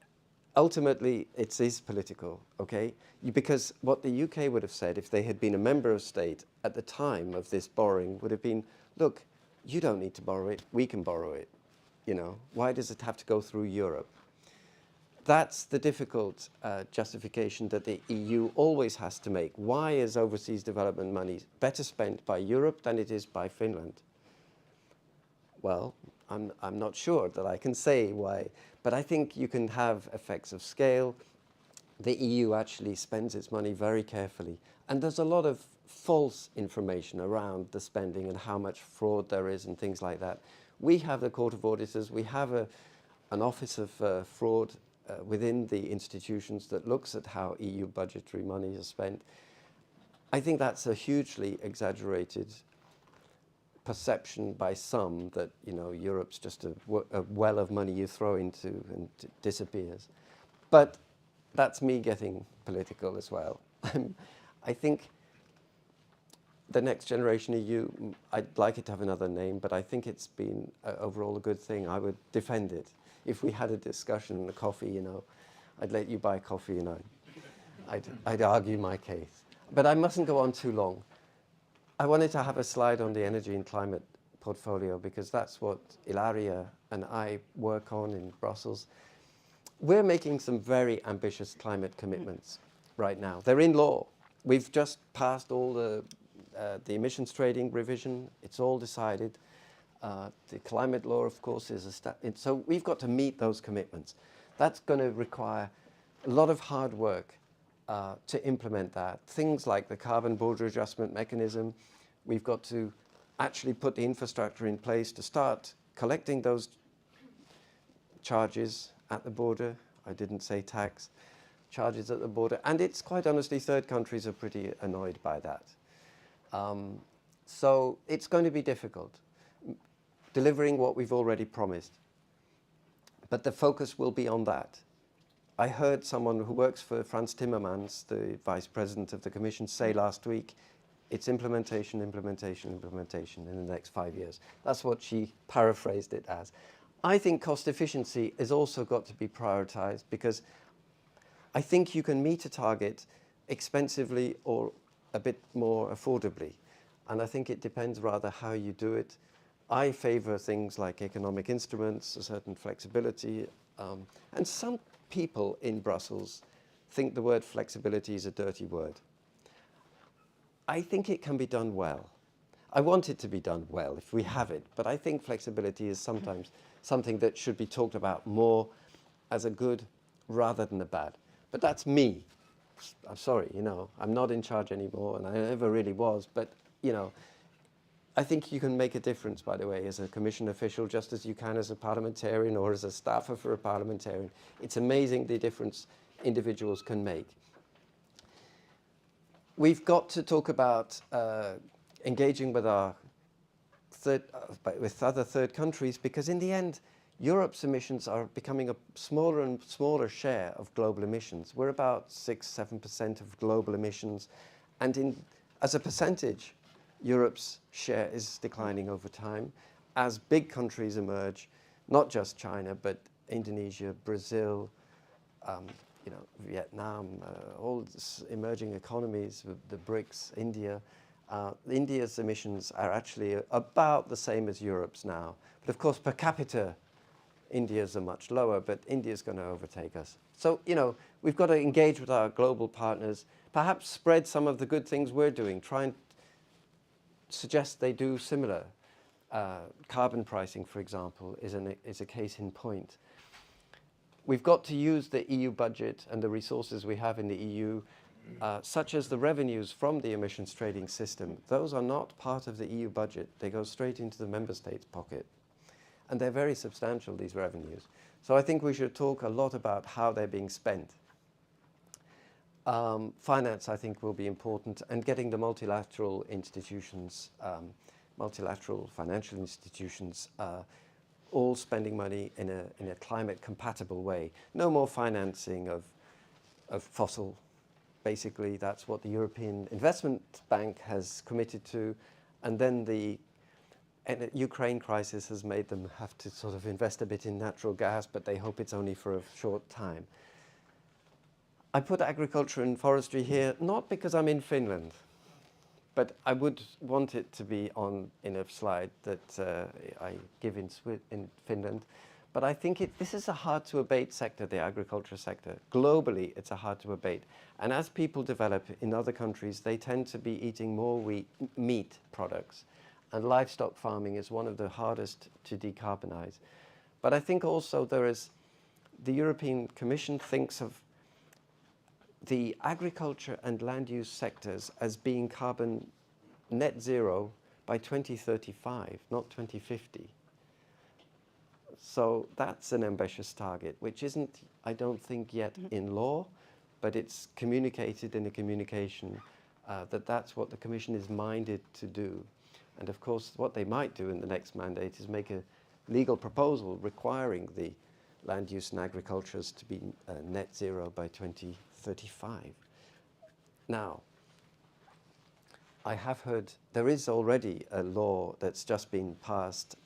ultimately, it is political, okay? Because what the UK would have said if they had been a member of state at the time of this borrowing would have been, look, you don't need to borrow it, we can borrow it. You know, why does it have to go through Europe? That's the difficult justification that the EU always has to make. Why is overseas development money better spent by Europe than it is by Finland? Well, I'm not sure that I can say why, but I think you can have effects of scale. the EU actually spends its money very carefully. And there's a lot of false information around the spending and how much fraud there is and things like that. We have the Court of Auditors, we have an Office of Fraud within the institutions that looks at how EU budgetary money is spent. I think that's a hugely exaggerated perception by some that, you know, Europe's just a well of money you throw into and it disappears. But that's me getting political as well. I think the next generation EU, I'd like it to have another name, but I think it's been overall a good thing. I would defend it. If we had a discussion and a coffee, you know, I'd let you buy coffee and I'd argue my case. But I mustn't go on too long. I wanted to have a slide on the energy and climate portfolio because that's what Ilaria and I work on in Brussels. We're making some very ambitious climate commitments right now. They're in law. We've just passed all the emissions trading revision. It's all decided. The climate law, of course, is so we've got to meet those commitments. That's going to require a lot of hard work to implement that. Things like the carbon border adjustment mechanism. We've got to actually put the infrastructure in place to start collecting those charges at the border. I didn't say tax. Charges at the border. And it's quite honestly, third countries are pretty annoyed by that. So it's going to be difficult, delivering what we've already promised. But the focus will be on that. I heard someone who works for Frans Timmermans, the Vice President of the Commission, say last week, it's implementation, implementation, implementation in the next 5 years. That's what she paraphrased it as. I think cost efficiency has also got to be prioritized because I think you can meet a target expensively or a bit more affordably. And I think it depends rather how you do it. I favor things like economic instruments, a certain flexibility. And some people in Brussels think the word flexibility is a dirty word. I think it can be done well. I want it to be done well if we have it, but I think flexibility is sometimes something that should be talked about more as a good rather than a bad. But that's me. I'm sorry, you know, I'm not in charge anymore and I never really was, but, you know, I think you can make a difference, by the way, as a commission official, just as you can as a parliamentarian or as a staffer for a parliamentarian. It's amazing the difference individuals can make. We've got to talk about engaging with our with other third countries because in the end, Europe's emissions are becoming a smaller and smaller share of global emissions. We're about 6-7% of global emissions, and as a percentage, Europe's share is declining over time as big countries emerge, not just China, but Indonesia, Brazil, you know, Vietnam, all emerging economies, the BRICS, India. India's emissions are actually about the same as Europe's now. But of course, per capita, India's are much lower, but India's going to overtake us. So, you know, we've got to engage with our global partners, perhaps spread some of the good things we're doing, try and suggest they do similar. Carbon pricing, for example, is a case in point. We've got to use the EU budget and the resources we have in the EU, such as the revenues from the emissions trading system. Those are not part of the EU budget. They go straight into the member states' pocket. And they're very substantial, these revenues. So I think we should talk a lot about how they're being spent. Finance, I think, will be important, and getting the multilateral institutions, multilateral financial institutions, all spending money in a climate-compatible way. No more financing of fossil. Basically, that's what the European Investment Bank has committed to, and then the Ukraine crisis has made them have to sort of invest a bit in natural gas, but they hope it's only for a short time. I put agriculture and forestry here, not because I'm in Finland, but I would want it to be in a slide that I give in Finland. But I think this is a hard-to-abate sector, the agriculture sector. Globally, it's a hard-to-abate. And as people develop in other countries, they tend to be eating more meat products. And livestock farming is one of the hardest to decarbonize. But I think also the European Commission thinks of the agriculture and land use sectors as being carbon net zero by 2035, not 2050. So that's an ambitious target, which isn't, I don't think, yet in law, but it's communicated in a communication that that's what the Commission is minded to do. And of course, what they might do in the next mandate is make a legal proposal requiring the land use and agricultures to be net zero by 2035. Now, I have heard there is already a law that's just been passed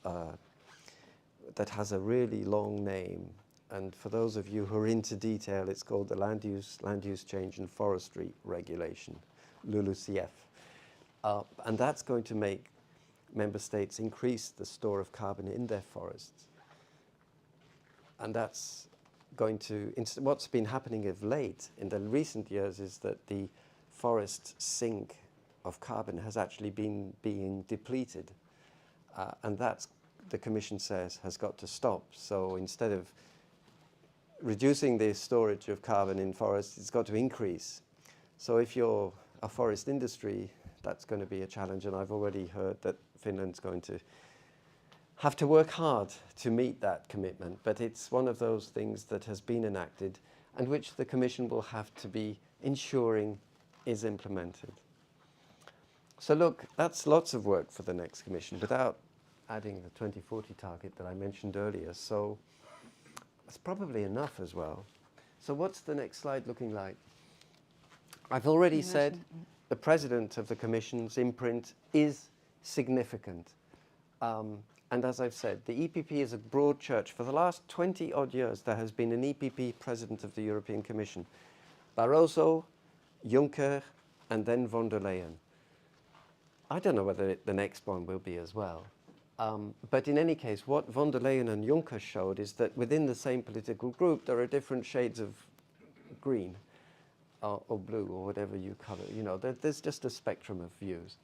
that has a really long name. And for those of you who are into detail, it's called the Land Use Change and Forestry Regulation, LULUCF. And that's going to make member states increase the store of carbon in their forests. And that's going to, what's been happening of late in the recent years is that the forest sink of carbon has actually been being depleted. And that's, the Commission says, has got to stop. So instead of reducing the storage of carbon in forests, it's got to increase. So if you're a forest industry, that's going to be a challenge. And I've already heard that Finland's going to have to work hard to meet that commitment. But it's one of those things that has been enacted and which the Commission will have to be ensuring is implemented. So look, that's lots of work for the next Commission without adding the 2040 target that I mentioned earlier. So that's probably enough as well. So what's the next slide looking like? I've already said the President of the Commission's imprint is significant. And as I've said, the EPP is a broad church. For the last 20 odd years, there has been an EPP President of the European Commission. Barroso, Juncker, and then von der Leyen. I don't know whether the next one will be as well. But in any case, what von der Leyen and Juncker showed is that within the same political group, there are different shades of green or blue or whatever you colour. You know, there's just a spectrum of views.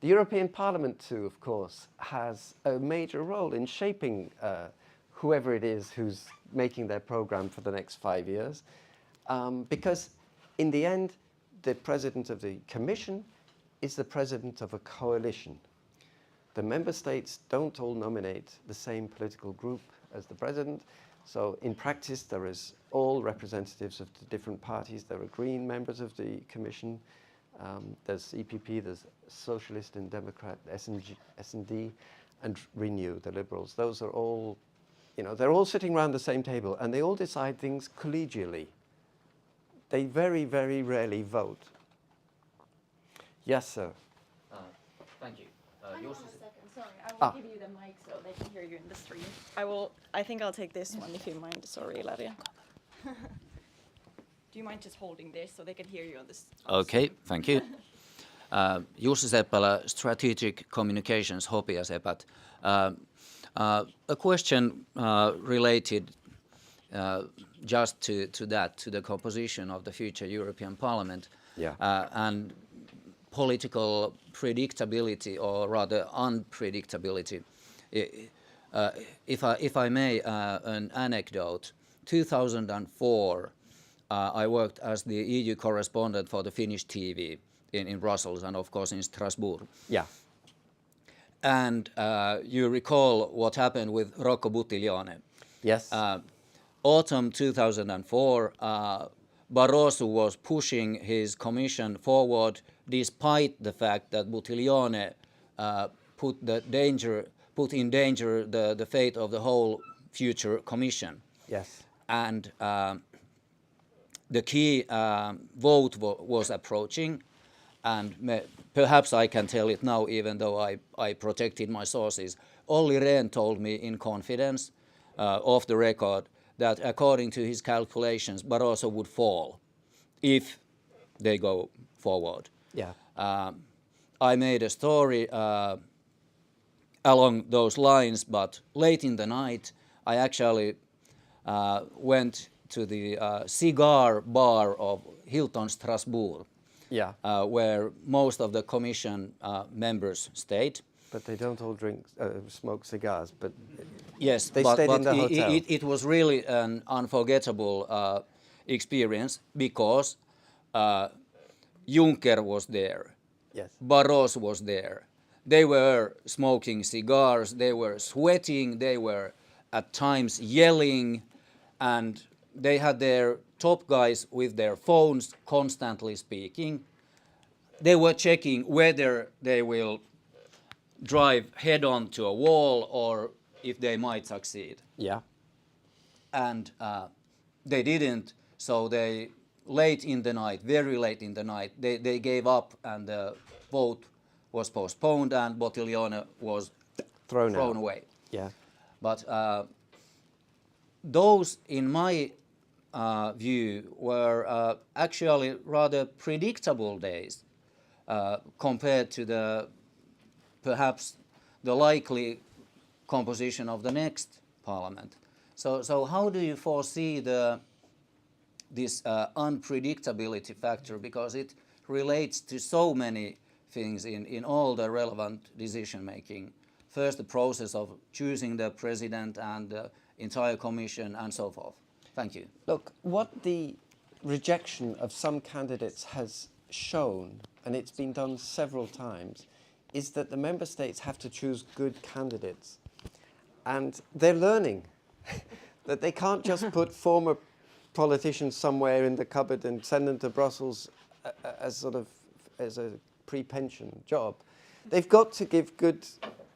The European Parliament, too, of course, has a major role in shaping whoever it is who's making their programme for the next 5 years. Because in the end, the President of the Commission is the President of a coalition. The member states don't all nominate the same political group as the President. So in practice, there is all representatives of the different parties. There are Green members of the Commission. There's EPP, there's Socialist and Democrat, S&D, and Renew, the Liberals. Those are all, you know, they're all sitting around the same table and they all decide things collegially. They very, very rarely vote. Yes, sir. Thank you. Hang on a second, sorry. I will give you the mic so they can hear you in the stream. I think I'll take this one if you mind. Sorry, Ilaria. Do you mind just holding this so they can hear you on this? Okay, thank you. Jussi Seppälä, Strategic Communications, Hopia Sepät. A question related just to that, to the composition of the future European Parliament. Yeah. And political predictability, or rather unpredictability. If I may, an anecdote. 2004, I worked as the EU correspondent for the Finnish TV in Brussels and of course in Strasbourg. Yeah. And you recall what happened with Rocco Buttiglione. Yes. Autumn 2004, Barroso was pushing his commission forward despite the fact that Buttiglione put in danger the fate of the whole future commission. Yes. And the key vote was approaching, and perhaps I can tell it now, even though I protected my sources. Olli Rehn told me in confidence, off the record, that according to his calculations, Barroso would fall if they go forward. Yeah. I made a story along those lines, but late in the night, I actually went to the cigar bar of Hilton Strasbourg, Yeah. where most of the Commission members stayed. But they don't all smoke cigars, but Yes, they but stayed in the hotel. It was really an unforgettable experience because Juncker was there. Yes. Barroso was there. They were smoking cigars, they were sweating, they were at times yelling, and they had their top guys with their phones constantly speaking. They were checking whether they will drive head on to a wall or if they might succeed. Yeah. And they didn't, so they, late in the night, very late in the night, they gave up and the vote was postponed and Bottiglione was thrown away. Yeah. But those, in my view, were actually rather predictable days compared to the perhaps the likely composition of the next parliament. So how do you foresee this unpredictability factor, because it relates to so many things in all the relevant decision making? First, the process of choosing the president and the entire commission and so forth. Thank you. Look, what the rejection of some candidates has shown, and it's been done several times, is that the member states have to choose good candidates. And they're learning that they can't just put former politicians somewhere in the cupboard and send them to Brussels as a pre-pension job. They've got to give good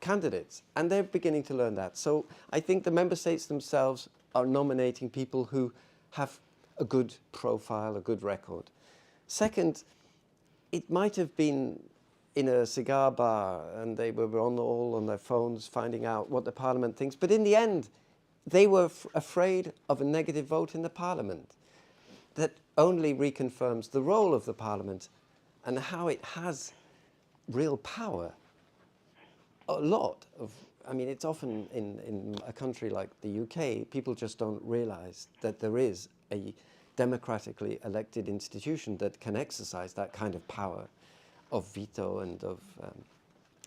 candidates, and they're beginning to learn that. So I think the member states themselves are nominating people who have a good profile, a good record. Second, it might have been in a cigar bar and they were all on their phones finding out what the parliament thinks, but in the end they were afraid of a negative vote in the parliament. That only reconfirms the role of the parliament and how it has real power. A lot of, I mean, it's often in a country like the UK, people just don't realise that there is a democratically elected institution that can exercise that kind of power of veto and of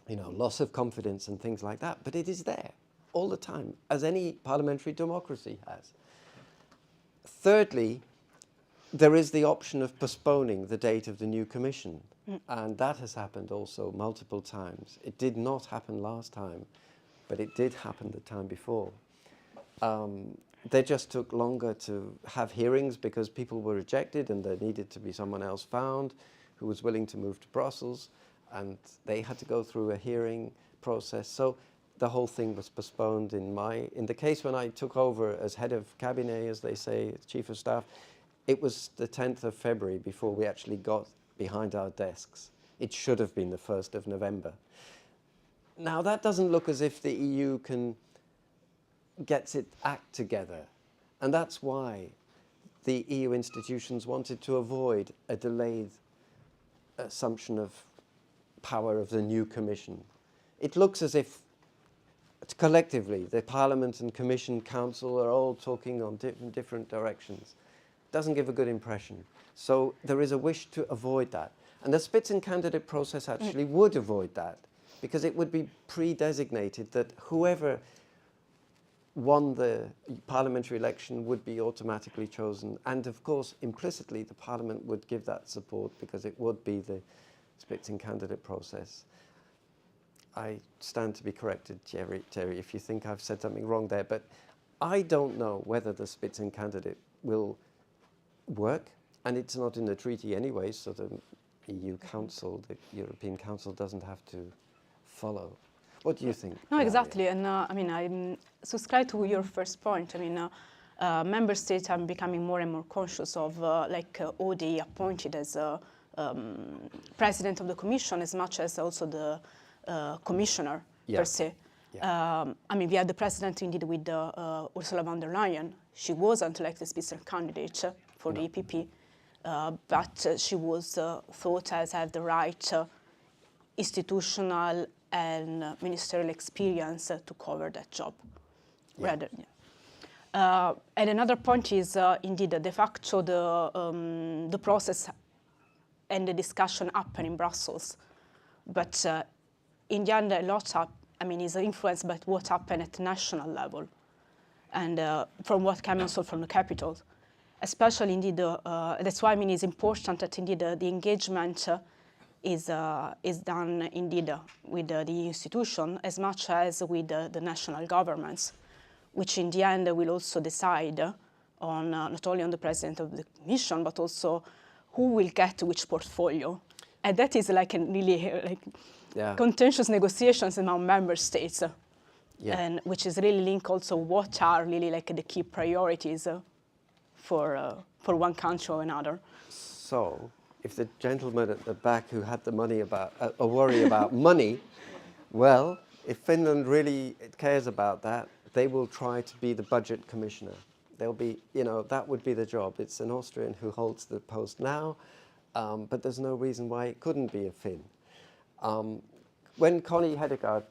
loss of confidence and things like that. But it is there all the time, as any parliamentary democracy has. Thirdly, there is the option of postponing the date of the new commission. And that has happened also multiple times. It did not happen last time, but it did happen the time before. They just took longer to have hearings because people were rejected and there needed to be someone else found who was willing to move to Brussels, and they had to go through a hearing process. So the whole thing was postponed. In the case when I took over as head of cabinet, as they say, chief of staff, it was the 10th of February before we actually got behind our desks. It should have been the 1st of November. Now that doesn't look as if the EU gets its act together. And that's why the EU institutions wanted to avoid a delayed assumption of power of the new Commission. It looks as if collectively the Parliament and Commission Council are all talking on different directions. Doesn't give a good impression. So there is a wish to avoid that. And the Spitzencandidate process actually would avoid that, because it would be pre-designated that whoever won the parliamentary election would be automatically chosen. And of course, implicitly, the Parliament would give that support because it would be the Spitzencandidate process. I stand to be corrected, Terry, if you think I've said something wrong there, but I don't know whether the Spitzencandidate will work, and it's not in the treaty anyway, so the EU Council, the European Council doesn't have to follow. What do you think? No, exactly, and I subscribe to your first point. Member states are becoming more and more conscious of who they appointed as president of the Commission, as much as also the commissioner per se. Yeah. We had the president indeed with Ursula von der Leyen. She wasn't elected Spitzencandidate for the EPP, but she was thought as had the right institutional and ministerial experience to cover that job. Yeah. And another point is indeed de facto the process and the discussion happen in Brussels, but in the end a lot is influenced by what happened at the national level, and from what came also from the capital. especially indeed, that's why I mean it's important that indeed the engagement is done indeed with the institution as much as with the national governments, which in the end will also decide on not only on the president of the commission, but also who will get which portfolio. And that is like a really contentious negotiations among member states, and which is really linked also what are really like the key priorities for one country or another. So, if the gentleman at the back who had the money about a worry about money, well, if Finland really cares about that, they will try to be the budget commissioner. They'll be, that would be the job. It's an Austrian who holds the post now, but there's no reason why it couldn't be a Finn. When Connie Hedegaard,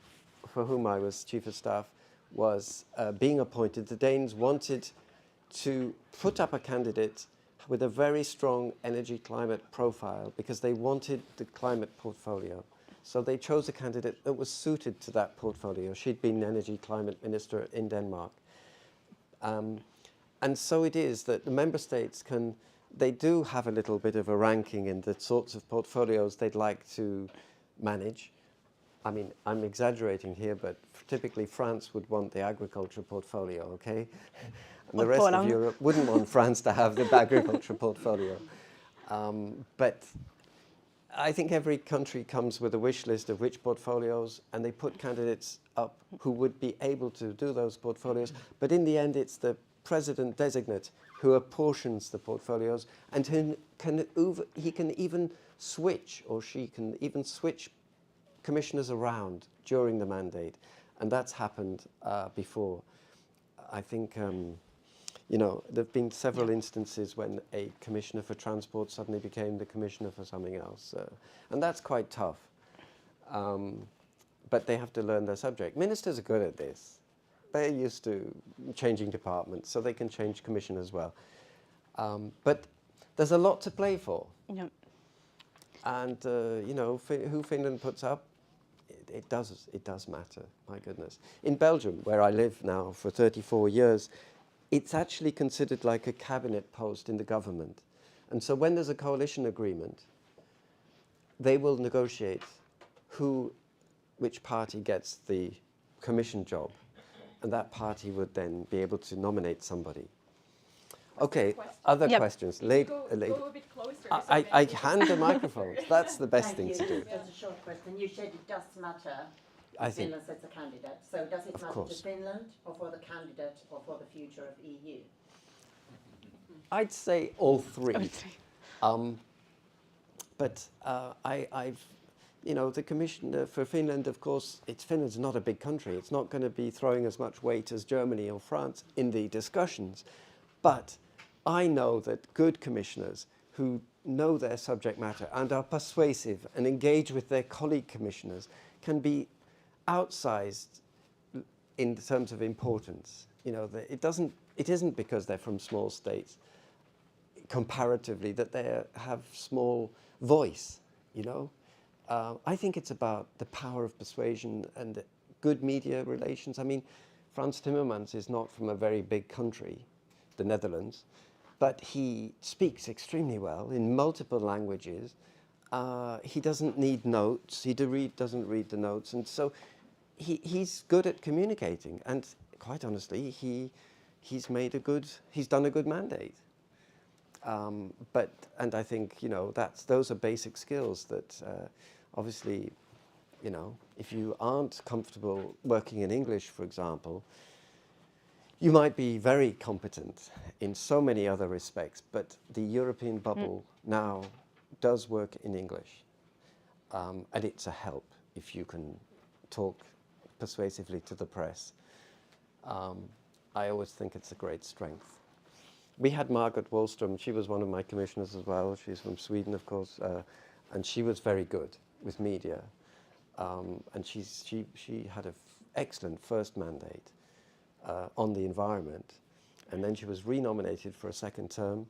for whom I was chief of staff, was being appointed, the Danes wanted to put up a candidate with a very strong energy climate profile because they wanted the climate portfolio. So they chose a candidate that was suited to that portfolio. She'd been energy climate minister in Denmark. And so it is that the member states they do have a little bit of a ranking in the sorts of portfolios they'd like to manage. I mean, I'm exaggerating here, but typically France would want the agriculture portfolio, okay? And the rest of Europe wouldn't want France to have the agriculture portfolio. But I think every country comes with a wish list of which portfolios, and they put candidates up who would be able to do those portfolios. But in the end, it's the president designate who apportions the portfolios, and he can even switch, or she can even switch commissioners around during the mandate. And that's happened before. I think there have been several instances when a commissioner for transport suddenly became the commissioner for something else. And that's quite tough. But they have to learn their subject. Ministers are good at this. They're used to changing departments, so they can change commission as well. But there's a lot to play for. Yeah. And, who Finland puts up, it does matter, my goodness. In Belgium, where I live now for 34 years, it's actually considered like a cabinet post in the government. And so when there's a coalition agreement, they will negotiate which party gets the commission job. And that party would then be able to nominate somebody. Okay, other questions. Go a bit closer. I hand the microphone. That's the best thing to do. Just a short question. You said it does matter I if think, Finland sets a candidate. So does it matter course. to Finland, or for the candidate, or for the future of EU? I'd say all three. But the commissioner for Finland, of course, Finland's not a big country. It's not going to be throwing as much weight as Germany or France in the discussions. But I know that good commissioners who know their subject matter and are persuasive and engage with their colleague commissioners can be outsized in terms of importance. It isn't because they're from small states comparatively that they have small voice, I think it's about the power of persuasion and good media relations. I mean, Frans Timmermans is not from a very big country, the Netherlands, but he speaks extremely well in multiple languages. He doesn't need notes. He doesn't read the notes. And so he's good at communicating. And quite honestly, he's done a good mandate. And I think, those are basic skills that obviously, if you aren't comfortable working in English, for example, you might be very competent in so many other respects, but the European bubble now does work in English. And it's a help if you can talk persuasively to the press. I always think it's a great strength. We had Margaret Wallström. She was one of my commissioners as well. She's from Sweden, of course, and she was very good with media. And she had an excellent first mandate on the environment, and then she was renominated for a second term,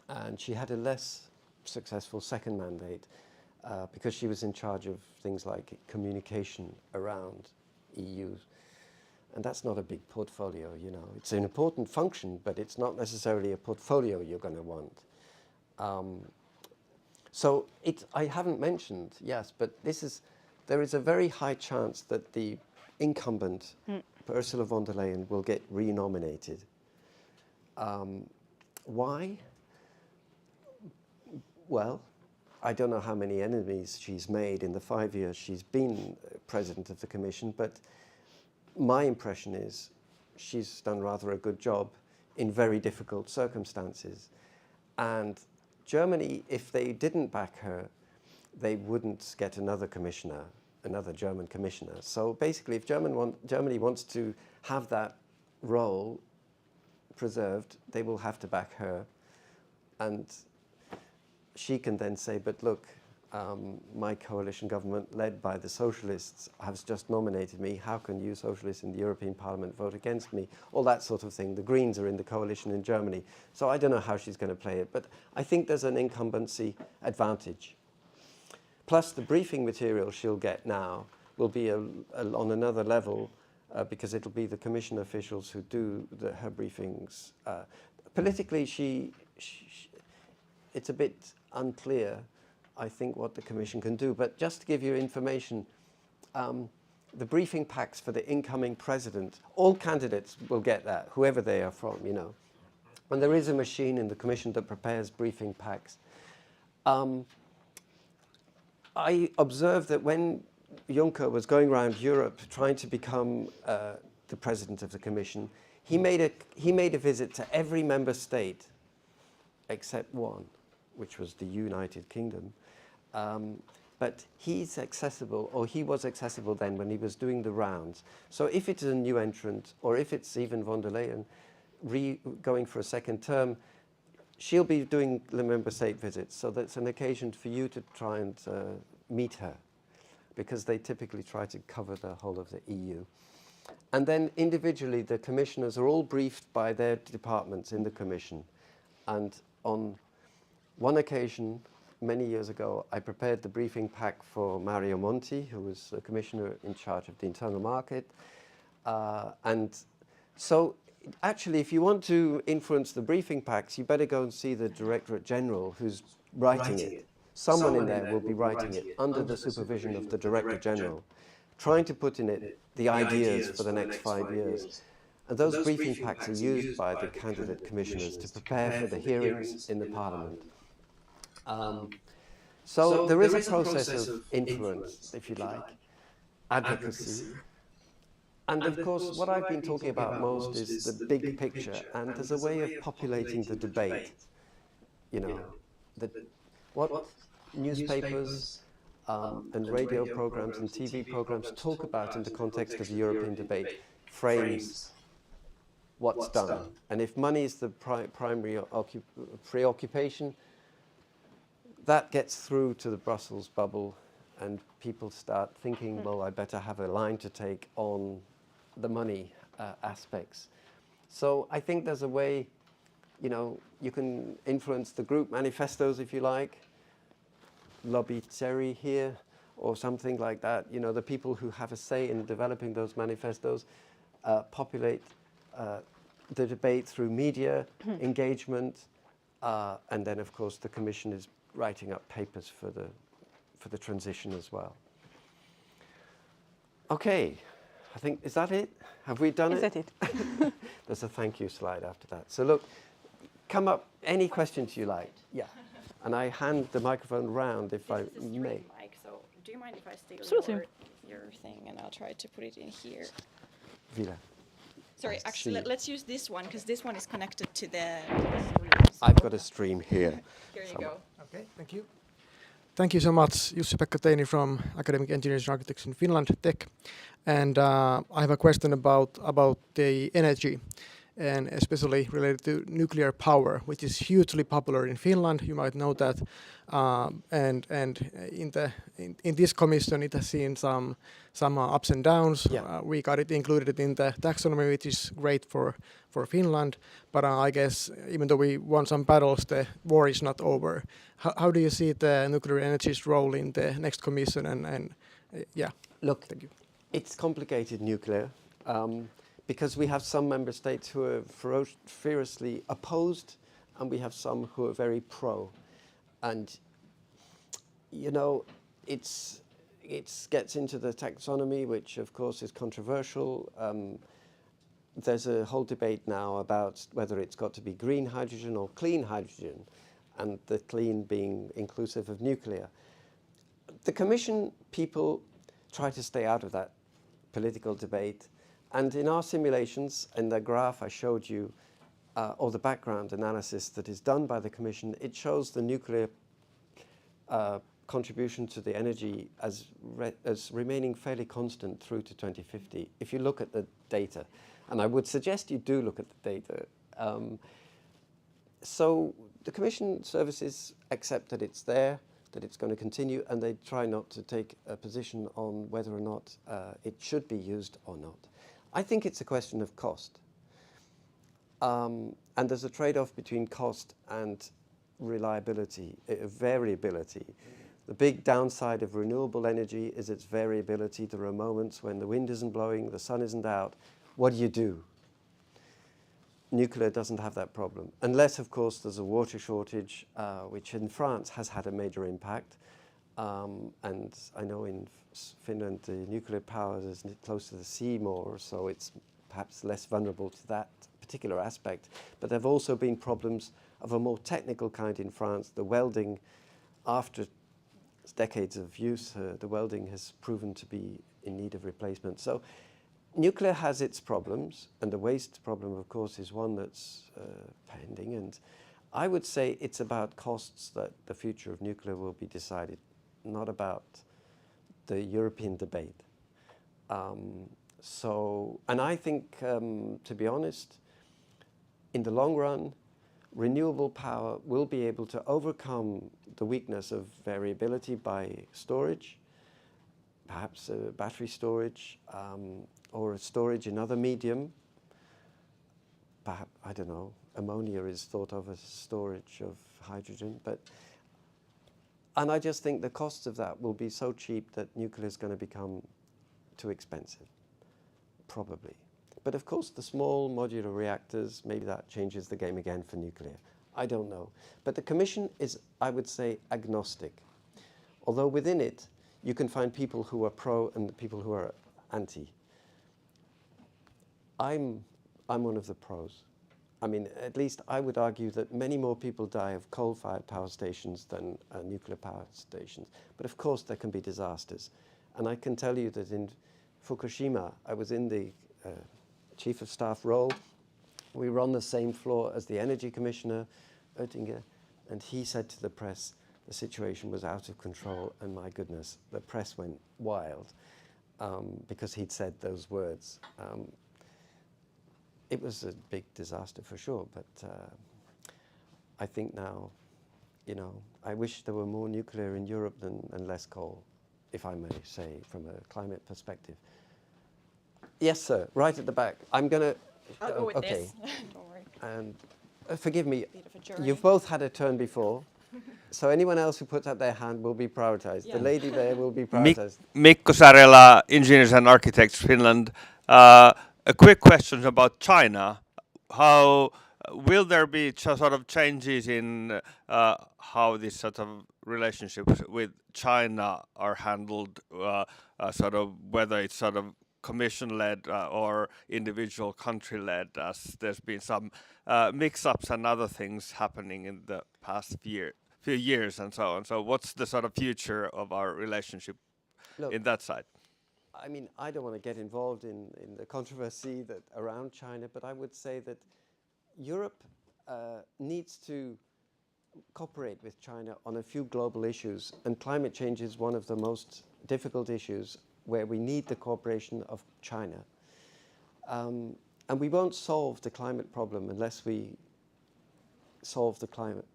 and she had a less successful second mandate because she was in charge of things like communication around EU And that's not a big portfolio, you know. It's an important function, but it's not necessarily a portfolio you're going to want. So I haven't mentioned, yes, but there is a very high chance that the incumbent, Ursula von der Leyen, will get renominated. Why? Well, I don't know how many enemies she's made in the 5 years she's been president of the Commission, but my impression is she's done rather a good job in very difficult circumstances. And Germany, if they didn't back her, they wouldn't get another commissioner, another German commissioner. So basically, if Germany wants to have that role preserved, they will have to back her. And she can then say, but look, my coalition government led by the socialists has just nominated me. How can you socialists in the European Parliament vote against me? All that sort of thing. The Greens are in the coalition in Germany. So I don't know how she's going to play it, but I think there's an incumbency advantage. Plus the briefing material she'll get now will be on another level because it'll be the Commission officials who do her briefings. Politically, it's a bit unclear, I think, what the Commission can do. But just to give you information, the briefing packs for the incoming president, all candidates will get that, whoever they are from, you know. And there is a machine in the Commission that prepares briefing packs. I observed that when Juncker was going around Europe trying to become the president of the Commission, he made a visit to every member state except one, which was the United Kingdom. But he's accessible, or he was accessible then when he was doing the rounds. So if it's a new entrant, or if it's even von der Leyen going for a second term, she'll be doing the member state visits. So that's an occasion for you to try and meet her, because they typically try to cover the whole of the EU. And then individually, the commissioners are all briefed by their departments in the Commission. And on one occasion, many years ago, I prepared the briefing pack for Mario Monti, who was the commissioner in charge of the internal market. And so actually, if you want to influence the briefing packs, you better go and see the Directorate General who's writing it. Someone in there will be writing it under the supervision of the Director General, trying to put in it the ideas for the next 5 years. And those briefing packs are used by the candidate commissioners to prepare for the hearings in the Parliament. So there is a process of influence, if you like, advocacy. And of course, what I've been talking about most is the big picture, and there's a way of populating the debate. You know, what newspapers and radio programs and TV programs talk about in the context of the European debate frames what's done. And if money is the primary preoccupation, that gets through to the Brussels bubble, and people start thinking, well, I better have a line to take on the money aspects. So I think there's a way, you know, you can influence the group manifestos if you like, lobby Terry here or something like that. You know, the people who have a say in developing those manifestos populate the debate through media engagement, and then of course the Commission is writing up papers for the transition as well. Okay, I think, is that it? Have we done it? Is that it? There's a thank you slide after that. So look, come up, any questions you like. Yeah. And I hand the microphone round if I may. Mic, so do you mind if I steal Absolutely. your thing, and I'll try to put it in here? Vila. Sorry, Nice to actually, see you. let's use this one, because this one is connected to the stream. I've got a stream here. Here you go. Okay, thank you. Thank you so much, Jussi-Pekka Teini from Academic Engineers and Architects in Finland, Tech. And I have a question about the energy, and especially related to nuclear power, which is hugely popular in Finland. You might know that. And in this commission, it has seen some ups and downs. Yeah. We got it included in the taxonomy, which is great for Finland. But I guess even though we won some battles, the war is not over. How do you see the nuclear energy's role in the next commission? And yeah, Look, thank you. it's complicated nuclear. because we have some member states who are furiously opposed, and we have some who are very pro. And, you know, it gets into the taxonomy, which of course is controversial. There's a whole debate now about whether it's got to be green hydrogen or clean hydrogen, and the clean being inclusive of nuclear. The Commission people try to stay out of that political debate, and in our simulations, in the graph I showed you, or the background analysis that is done by the Commission, it shows the nuclear contribution to the energy as remaining fairly constant through to 2050, if you look at the data. And I would suggest you do look at the data. So the Commission services accept that it's there, that it's going to continue, and they try not to take a position on whether or not it should be used or not. I think it's a question of cost. And there's a trade-off between cost and reliability, variability. The big downside of renewable energy is its variability. There are moments when the wind isn't blowing, the sun isn't out. What do? Nuclear doesn't have that problem, unless, of course, there's a water shortage, which in France has had a major impact. And I know in Finland, the nuclear power is close to the sea more, so it's perhaps less vulnerable to that particular aspect. But there have also been problems of a more technical kind in France. The welding, after decades of use, the welding has proven to be in need of replacement. So nuclear has its problems, and the waste problem, of course, is one that's pending. And I would say it's about costs that the future of nuclear will be decided, not about the European debate. And I think, to be honest, in the long run, renewable power will be able to overcome the weakness of variability by storage, perhaps battery storage, or a storage in other medium. Perhaps, I don't know, ammonia is thought of as storage of hydrogen, and I just think the costs of that will be so cheap that nuclear is going to become too expensive, probably. But of course, the small modular reactors, maybe that changes the game again for nuclear. I don't know. But the Commission is, I would say, agnostic. Although within it, you can find people who are pro and people who are anti. I'm one of the pros. I mean, at least I would argue that many more people die of coal-fired power stations than nuclear power stations. But of course, there can be disasters. And I can tell you that in Fukushima, I was in the Chief of Staff role. We were on the same floor as the Energy Commissioner, Oettinger, and he said to the press, the situation was out of control, and my goodness, the press went wild because he'd said those words. It was a big disaster for sure, but I think now, you know, I wish there were more nuclear in Europe and less coal, if I may say, from a climate perspective. Yes, sir, right at the back. I'm going to... I'll go with okay. this. Don't worry. And forgive me, Bit of a journey. you've both had a turn before, so anyone else who puts up their hand will be prioritized. Yeah. The lady there will be prioritized. Mikko Sarela, Engineers and Architects, Finland. A quick question about China. How will there be sort of changes in how these sort of relationships with China are handled, sort of whether it's sort of Commission-led or individual country-led, as there's been some mix-ups and other things happening in the past few years and so on. So what's the sort of future of our relationship in that side? I mean, I don't want to get involved in the controversy that around China, but I would say that Europe needs to cooperate with China on a few global issues, and climate change is one of the most difficult issues where we need the cooperation of China. And we won't solve the climate problem unless we solve the climate,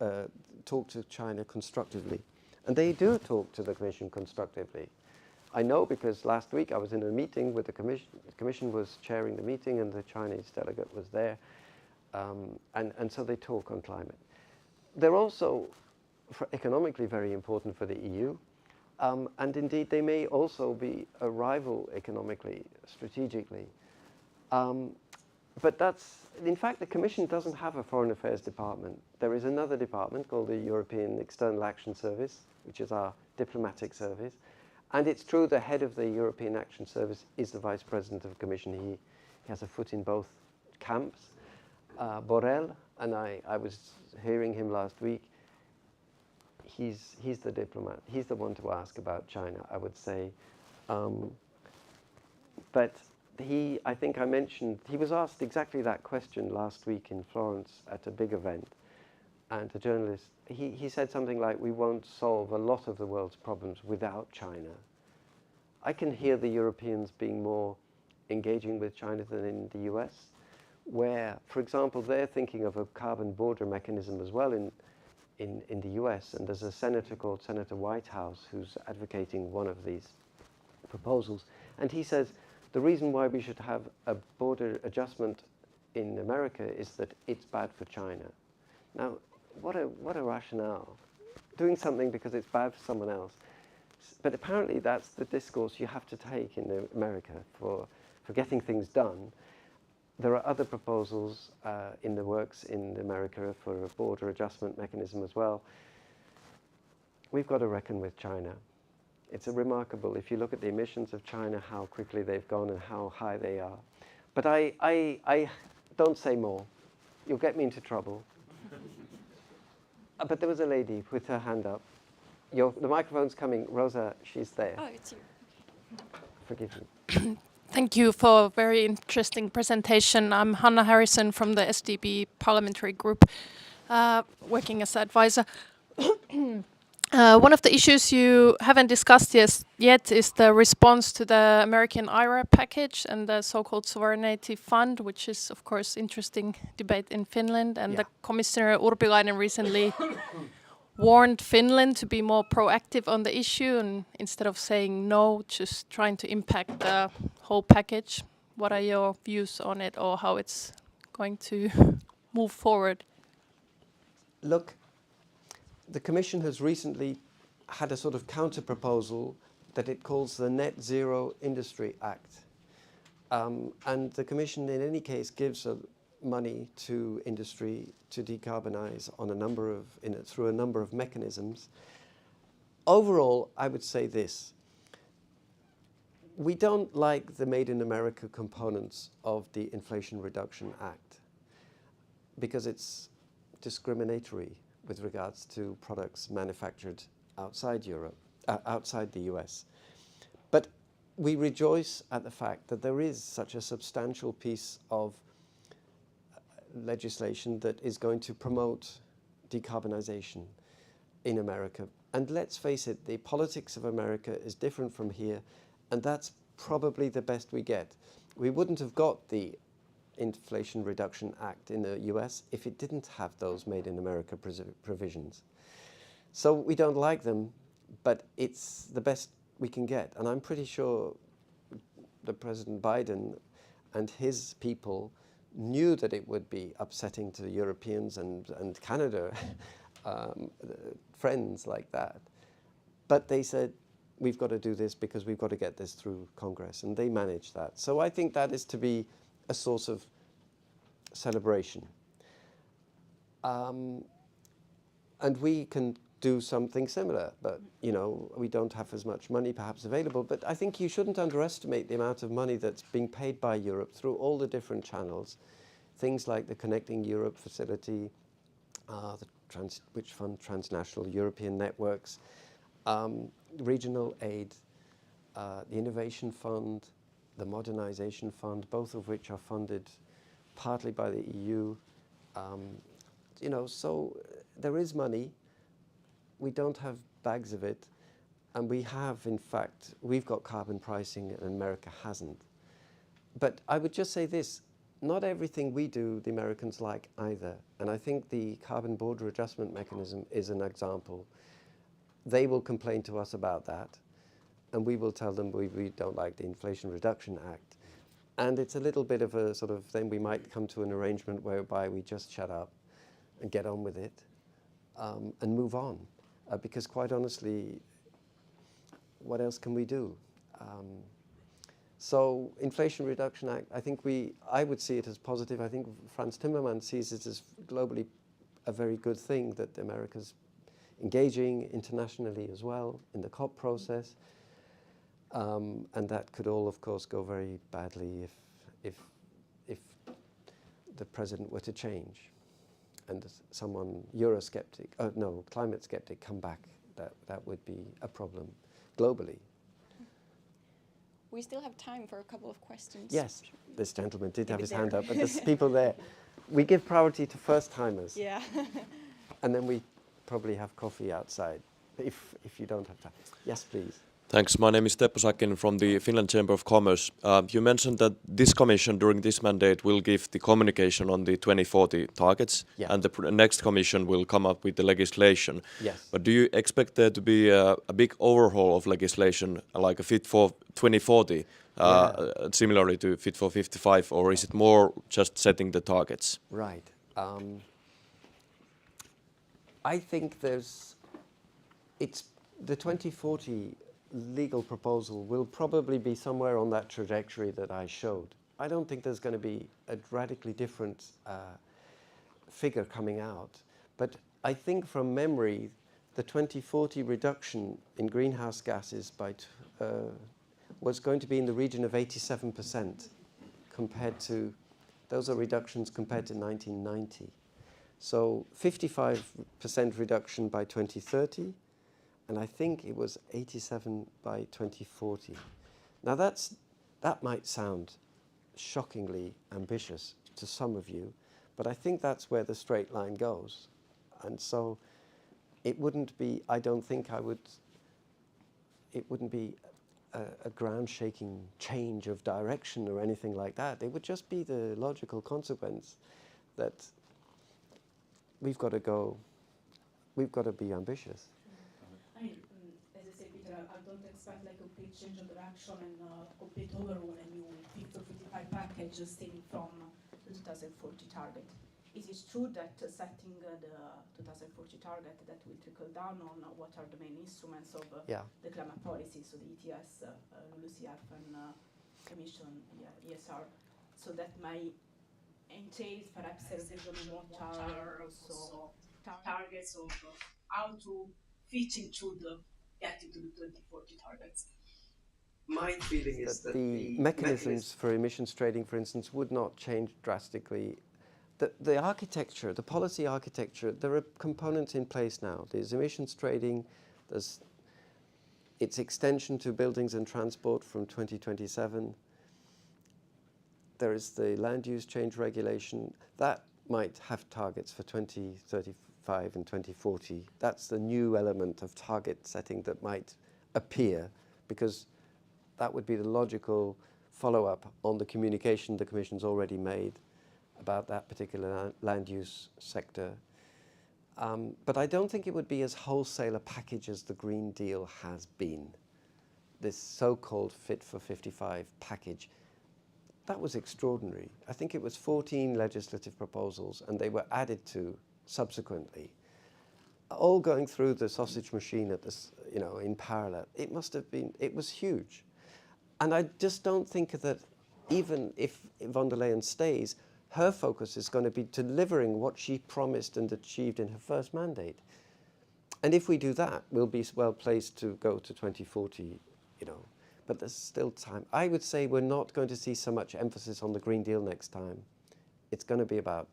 talk to China constructively. And they do talk to the Commission constructively. I know because last week I was in a meeting with the Commission. The Commission was chairing the meeting and the Chinese delegate was there. And so they talk on climate. They're also economically very important for the EU. And indeed, they may also be a rival economically, strategically. But that's, in fact, the Commission doesn't have a Foreign Affairs department. There is another department called the European External Action Service, which is our diplomatic service. And it's true the head of the European Action Service is the Vice President of the Commission. He has a foot in both camps. Borrell, and I was hearing him last week, he's the diplomat. He's the one to ask about China, I would say. But I think I mentioned, he was asked exactly that question last week in Florence at a big event. And a journalist, he said something like, we won't solve a lot of the world's problems without China. I can hear the Europeans being more engaging with China than in the US, where, for example, they're thinking of a carbon border mechanism as well in the US, and there's a senator called Senator Whitehouse who's advocating one of these proposals. And he says, the reason why we should have a border adjustment in America is that it's bad for China. Now, what a rationale. Doing something because it's bad for someone else. But apparently that's the discourse you have to take in America for getting things done. There are other proposals in the works in America for a border adjustment mechanism as well. We've got to reckon with China. It's remarkable, if you look at the emissions of China, how quickly they've gone and how high they are. But I don't say more. You'll get me into trouble. But there was a lady with her hand up. The microphone's coming. Rosa, she's there. Oh, it's you. Forgive me. Thank you for a very interesting presentation. I'm Hanna Harrison from the SDP Parliamentary Group, working as an advisor. One of the issues you haven't discussed yet is the response to the American IRA package and the so-called sovereignty fund, which is, of course, interesting debate in Finland. And the Commissioner Urpilainen recently warned Finland to be more proactive on the issue and instead of saying no, just trying to impact the whole package. What are your views on it or how it's going to move forward? Look, the Commission has recently had a sort of counter-proposal that it calls the Net Zero Industry Act. And the Commission, in any case, gives money to industry to decarbonize on through a number of mechanisms. Overall, I would say this. We don't like the Made in America components of the Inflation Reduction Act because it's discriminatory with regards to products manufactured outside Europe, outside the US. But we rejoice at the fact that there is such a substantial piece of legislation that is going to promote decarbonization in America. And let's face it, the politics of America is different from here, and that's probably the best we get. We wouldn't have got the Inflation Reduction Act in the US if it didn't have those Made in America provisions. So we don't like them, but it's the best we can get. And I'm pretty sure that President Biden and his people knew that it would be upsetting to Europeans and Canada, friends like that. But they said, we've got to do this because we've got to get this through Congress, and they managed that. So I think that is to be a source of celebration. And we can do something similar, but we don't have as much money perhaps available. But I think you shouldn't underestimate the amount of money that's being paid by Europe through all the different channels. Things like the Connecting Europe facility, which fund transnational European networks, regional aid, the Innovation Fund, the Modernization Fund, both of which are funded partly by the EU. So there is money. We don't have bags of it. And we have, in fact, we've got carbon pricing and America hasn't. But I would just say this, not everything we do, the Americans like either. And I think the carbon border adjustment mechanism is an example. They will complain to us about that. And we will tell them we don't like the Inflation Reduction Act. And it's a little bit of a sort of, then we might come to an arrangement whereby we just shut up and get on with it and move on. Because quite honestly, what else can we do? So Inflation Reduction Act, I think I would see it as positive. I think Franz Timmermans sees it as globally a very good thing that America's engaging internationally as well in the COP process. And that could all, of course, go very badly if the president were to change and someone climate skeptic come back. That would be a problem globally. We still have time for a couple of questions. Yes, this gentleman did have his hand up, but there's people there. We give priority to first-timers. Yeah. And then we probably have coffee outside, if you don't have time. Yes, please. Thanks. My name is Teppo Sakinen from the Finland Chamber of Commerce. You mentioned that this commission during this mandate will give the communication on the 2040 targets, and the next commission will come up with the legislation. Yes. But do you expect there to be a big overhaul of legislation, like a Fit for 2040, similarly to Fit for 55, or is it more just setting the targets? Right. I think the 2040 legal proposal will probably be somewhere on that trajectory that I showed. I don't think there's going to be a radically different figure coming out. But I think from memory, the 2040 reduction in greenhouse gases was going to be in the region of 87% those are reductions compared to 1990. So 55% reduction by 2030, and I think it was 87 by 2040. Now that might sound shockingly ambitious to some of you, but I think that's where the straight line goes. And so it wouldn't be, it wouldn't be a ground-shaking change of direction or anything like that. It would just be the logical consequence that we've got to be ambitious. I mean, as I said, Peter, I don't expect like a complete change of direction and complete overhaul and new Fit for 55 package stemming from the 2040 target. Is it true that setting the 2040 target that will trickle down on what are the main instruments of the climate policy, so the ETS, LULUCF and emission ESR, so that may entail perhaps a revision of what are also targets of how to fit into getting to the 2040 targets? My feeling is that the mechanisms for emissions trading, for instance, would not change drastically. The architecture, the policy architecture, there are components in place now. There's emissions trading, there's its extension to buildings and transport from 2027. There is the land use change regulation. That might have targets for 2035 and 2040. That's the new element of target setting that might appear, because that would be the logical follow-up on the communication the Commission's already made about that particular land use sector. But I don't think it would be as wholesale a package as the Green Deal has been. This so-called Fit for 55 package, that was extraordinary. I think it was 14 legislative proposals, and they were added to subsequently, all going through the sausage machine at this, in parallel. It must have been, it was huge. And I just don't think that even if von der Leyen stays, her focus is going to be delivering what she promised and achieved in her first mandate. And if we do that, we'll be well placed to go to 2040, but there's still time. I would say we're not going to see so much emphasis on the Green Deal next time. It's going to be about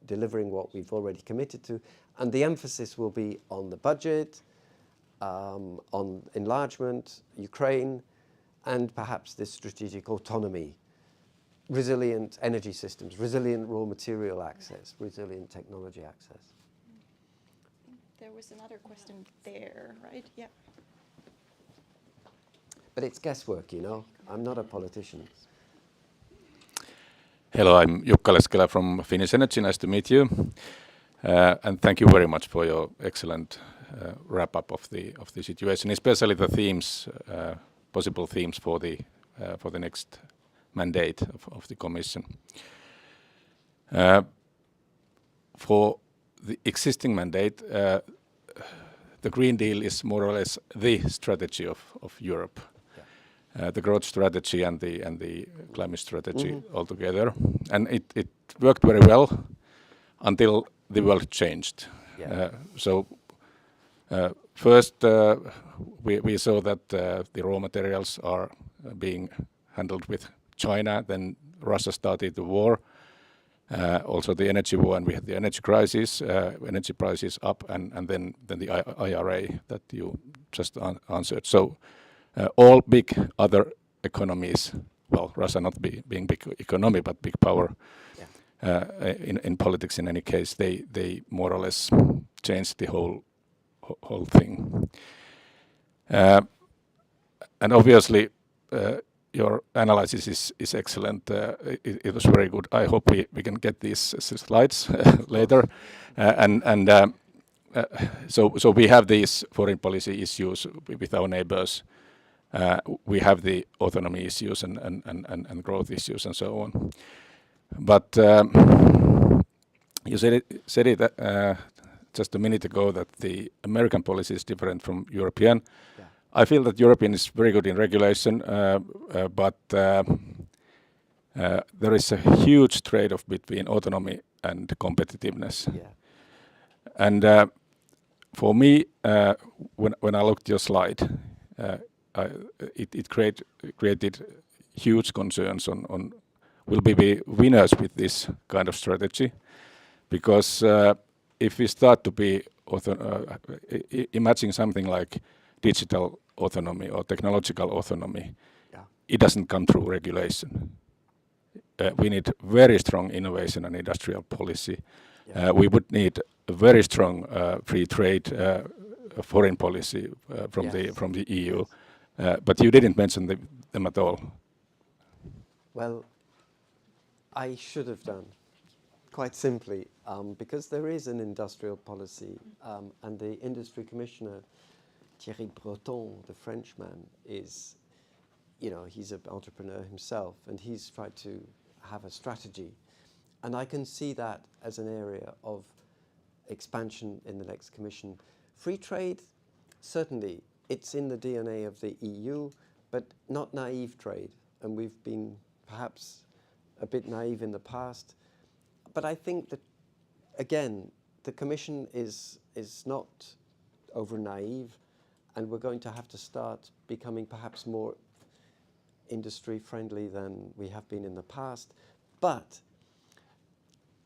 delivering what we've already committed to, and the emphasis will be on the budget, on enlargement, Ukraine, and perhaps this strategic autonomy, resilient energy systems, resilient raw material access, resilient technology access. There was another question there, right? Yeah. But it's guesswork, I'm not a politician. Hello, I'm Jukka Leskela from Finnish Energy. Nice to meet you. And thank you very much for your excellent wrap-up of the situation, especially the themes, possible themes for the next mandate of the Commission. For the existing mandate, the Green Deal is more or less the strategy of Europe. the growth strategy and the climate strategy altogether, and it worked very well until the world changed. Yeah. First, we saw that the raw materials are being handled with China. Then Russia started the war, also the energy war, and we had the energy crisis, energy prices up, and then the IRA that you just answered. So all big other economies, well, Russia not being big economy, but big power in politics in any case, they more or less changed the whole thing. And obviously, your analysis is excellent. It was very good. I hope we can get these slides later. So we have these foreign policy issues with our neighbors. We have the autonomy issues and growth issues and so on. But you said it just a minute ago that the American policy is different from European. Yeah. I feel that European is very good in regulation, but there is a huge trade-off between autonomy and competitiveness. Yeah. And for me, when I looked at your slide, it created huge concerns on will we be winners with this kind of strategy, because if we start to be imagine something like digital autonomy or technological autonomy, it doesn't come through regulation. We need very strong innovation and industrial policy. We would need a very strong free trade foreign policy from the EU, but you didn't mention them at all. Well, I should have done, quite simply, because there is an industrial policy, and the industry commissioner, Thierry Breton, the Frenchman, is, he's an entrepreneur himself, and he's tried to have a strategy. And I can see that as an area of expansion in the next commission. Free trade, certainly, it's in the DNA of the EU, but not naive trade. And we've been perhaps a bit naive in the past. But I think that, again, the Commission is not over naive, and we're going to have to start becoming perhaps more industry friendly than we have been in the past. But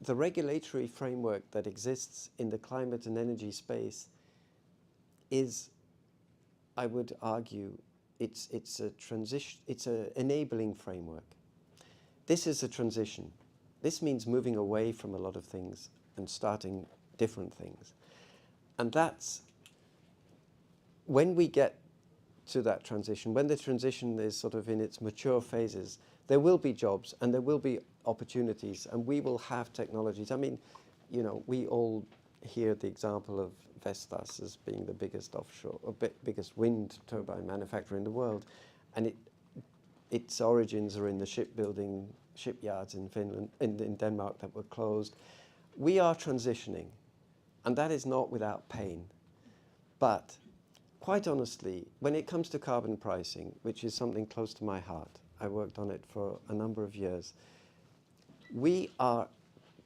the regulatory framework that exists in the climate and energy space is, I would argue, it's a transition, it's an enabling framework. This is a transition. This means moving away from a lot of things and starting different things. And that's, when we get to that transition, when the transition is sort of in its mature phases, there will be jobs and there will be opportunities, and we will have technologies. I mean, we all hear the example of Vestas as being the biggest offshore, or biggest wind turbine manufacturer in the world, and its origins are in the shipyards in Finland, in Denmark that were closed. We are transitioning, and that is not without pain. But quite honestly, when it comes to carbon pricing, which is something close to my heart, I worked on it for a number of years, we are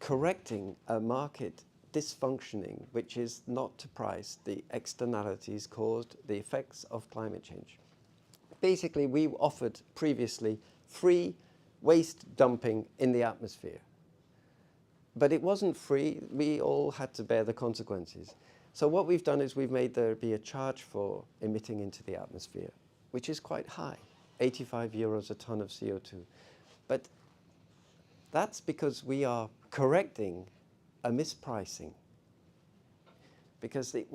correcting a market dysfunctioning, which is not to price the externalities caused, the effects of climate change. Basically, we offered previously free waste dumping in the atmosphere. But it wasn't free. We all had to bear the consequences. So what we've done is we've made there be a charge for emitting into the atmosphere, which is quite high, 85 euros a ton of CO2. But that's because we are correcting a mispricing. Because it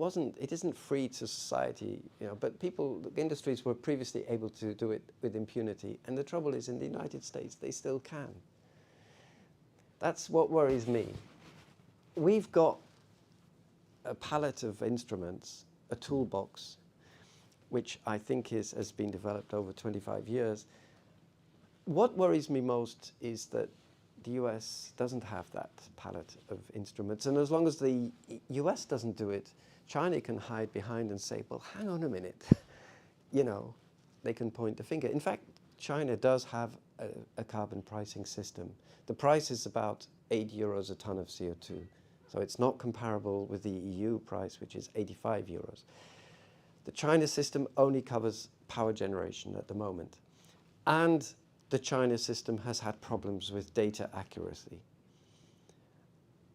isn't free to society, but industries were previously able to do it with impunity. And the trouble is, in the United States, they still can. That's what worries me. We've got a palette of instruments, a toolbox, which I think has been developed over 25 years. What worries me most is that the US doesn't have that palette of instruments. And as long as the US doesn't do it, China can hide behind and say, well, hang on a minute. they can point the finger. In fact, China does have a carbon pricing system. The price is about €8 a ton of CO2. So it's not comparable with the EU price, which is 85 euros. The China system only covers power generation at the moment. And the China system has had problems with data accuracy.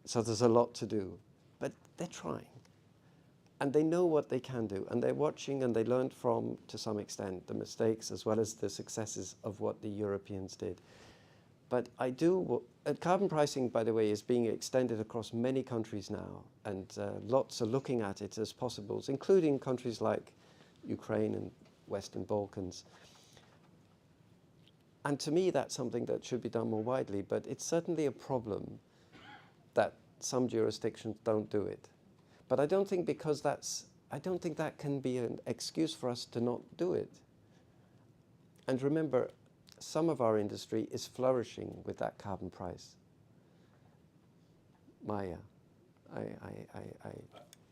So there's a lot to do, but they're trying. And they know what they can do, and they're watching, and they learned from, to some extent, the mistakes as well as the successes of what the Europeans did. But carbon pricing, by the way, is being extended across many countries now, and lots are looking at it as possibles, including countries like Ukraine and Western Balkans. And to me, that's something that should be done more widely, but it's certainly a problem that some jurisdictions don't do it. But I don't think I don't think that can be an excuse for us to not do it. And remember, some of our industry is flourishing with that carbon price. Maya, I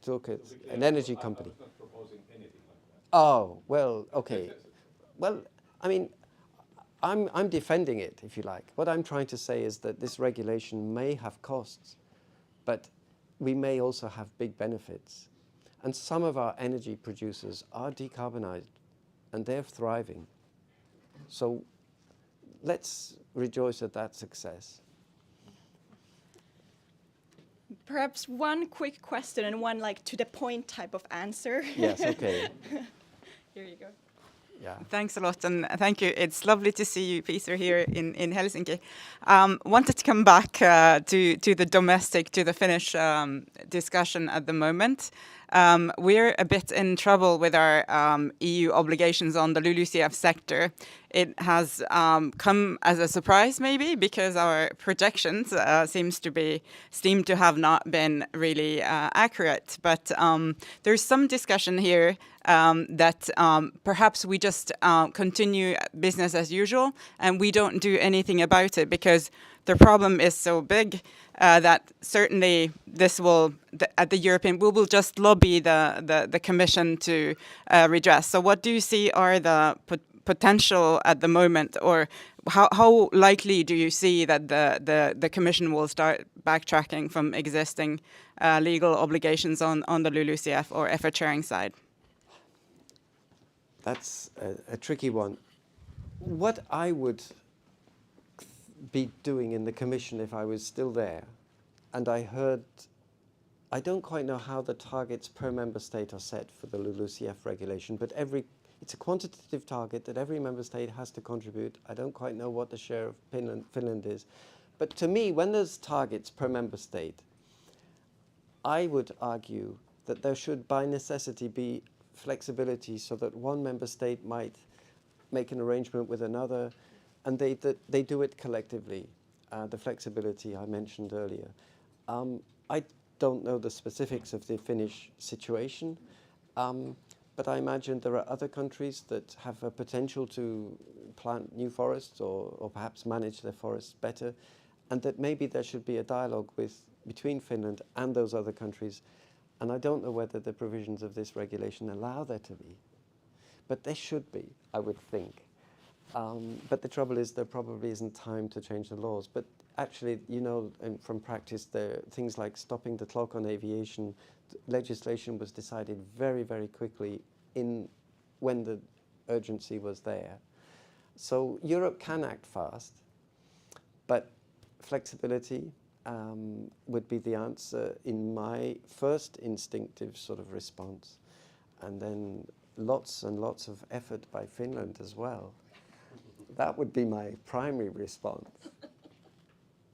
took it, an energy company. I was not proposing anything like that. Oh, well, okay. Well, I mean, I'm defending it, if you like. What I'm trying to say is that this regulation may have costs, but we may also have big benefits. And some of our energy producers are decarbonized, and they're thriving. So let's rejoice at that success. Perhaps one quick question and one like to the point type of answer. Yes, okay. Here you go. Yeah. Thanks a lot, and thank you. It's lovely to see you, Peter, here in Helsinki. Wanted to come back to the domestic, to the Finnish discussion at the moment. We're a bit in trouble with our EU obligations on the LULUCF sector. It has come as a surprise, maybe, because our projections seem to have not been really accurate. But there's some discussion here that perhaps we just continue business as usual and we don't do anything about it because the problem is so big that certainly this will, at the European, we will just lobby the Commission to redress. So what do you see are the potential at the moment, or how likely do you see that the Commission will start backtracking from existing legal obligations on the LULUCF or effort sharing side? That's a tricky one. What I would be doing in the Commission if I was still there, and I don't quite know how the targets per member state are set for the LULUCF regulation, but it's a quantitative target that every member state has to contribute. I don't quite know what the share of Finland is. But to me, when there's targets per member state, I would argue that there should by necessity be flexibility so that one member state might make an arrangement with another and they do it collectively, the flexibility I mentioned earlier. I don't know the specifics of the Finnish situation, but I imagine there are other countries that have a potential to plant new forests or perhaps manage their forests better, and that maybe there should be a dialogue between Finland and those other countries. And I don't know whether the provisions of this regulation allow there to be, but there should be, I would think. But the trouble is there probably isn't time to change the laws. But actually, you know, from practice, things like stopping the clock on aviation, legislation was decided very, very quickly when the urgency was there. So Europe can act fast, but flexibility would be the answer in my first instinctive sort of response. And then lots and lots of effort by Finland as well. That would be my primary response.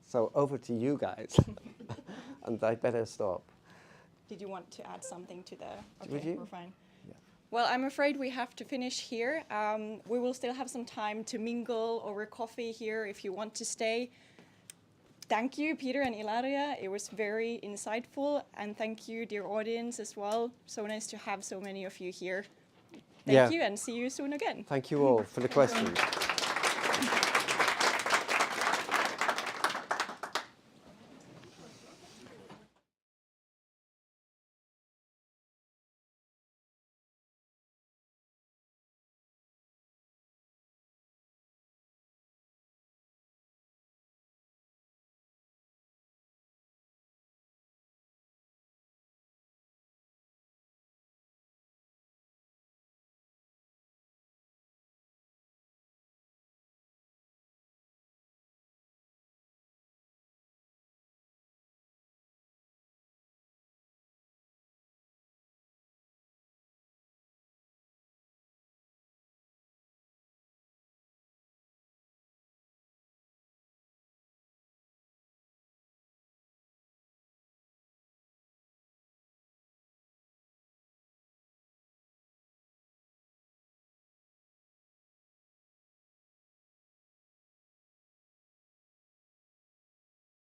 So over to you guys. And I better stop. Did you want to add something to the... Would Okay, you? we're fine. Yeah. Well, I'm afraid we have to finish here. We will still have some time to mingle over coffee here if you want to stay. Thank you, Peter and Ilaria. It was very insightful. And thank you, dear audience, as well. So nice to have so many of you here. Thank you, and see you soon again. Thank you all for the questions.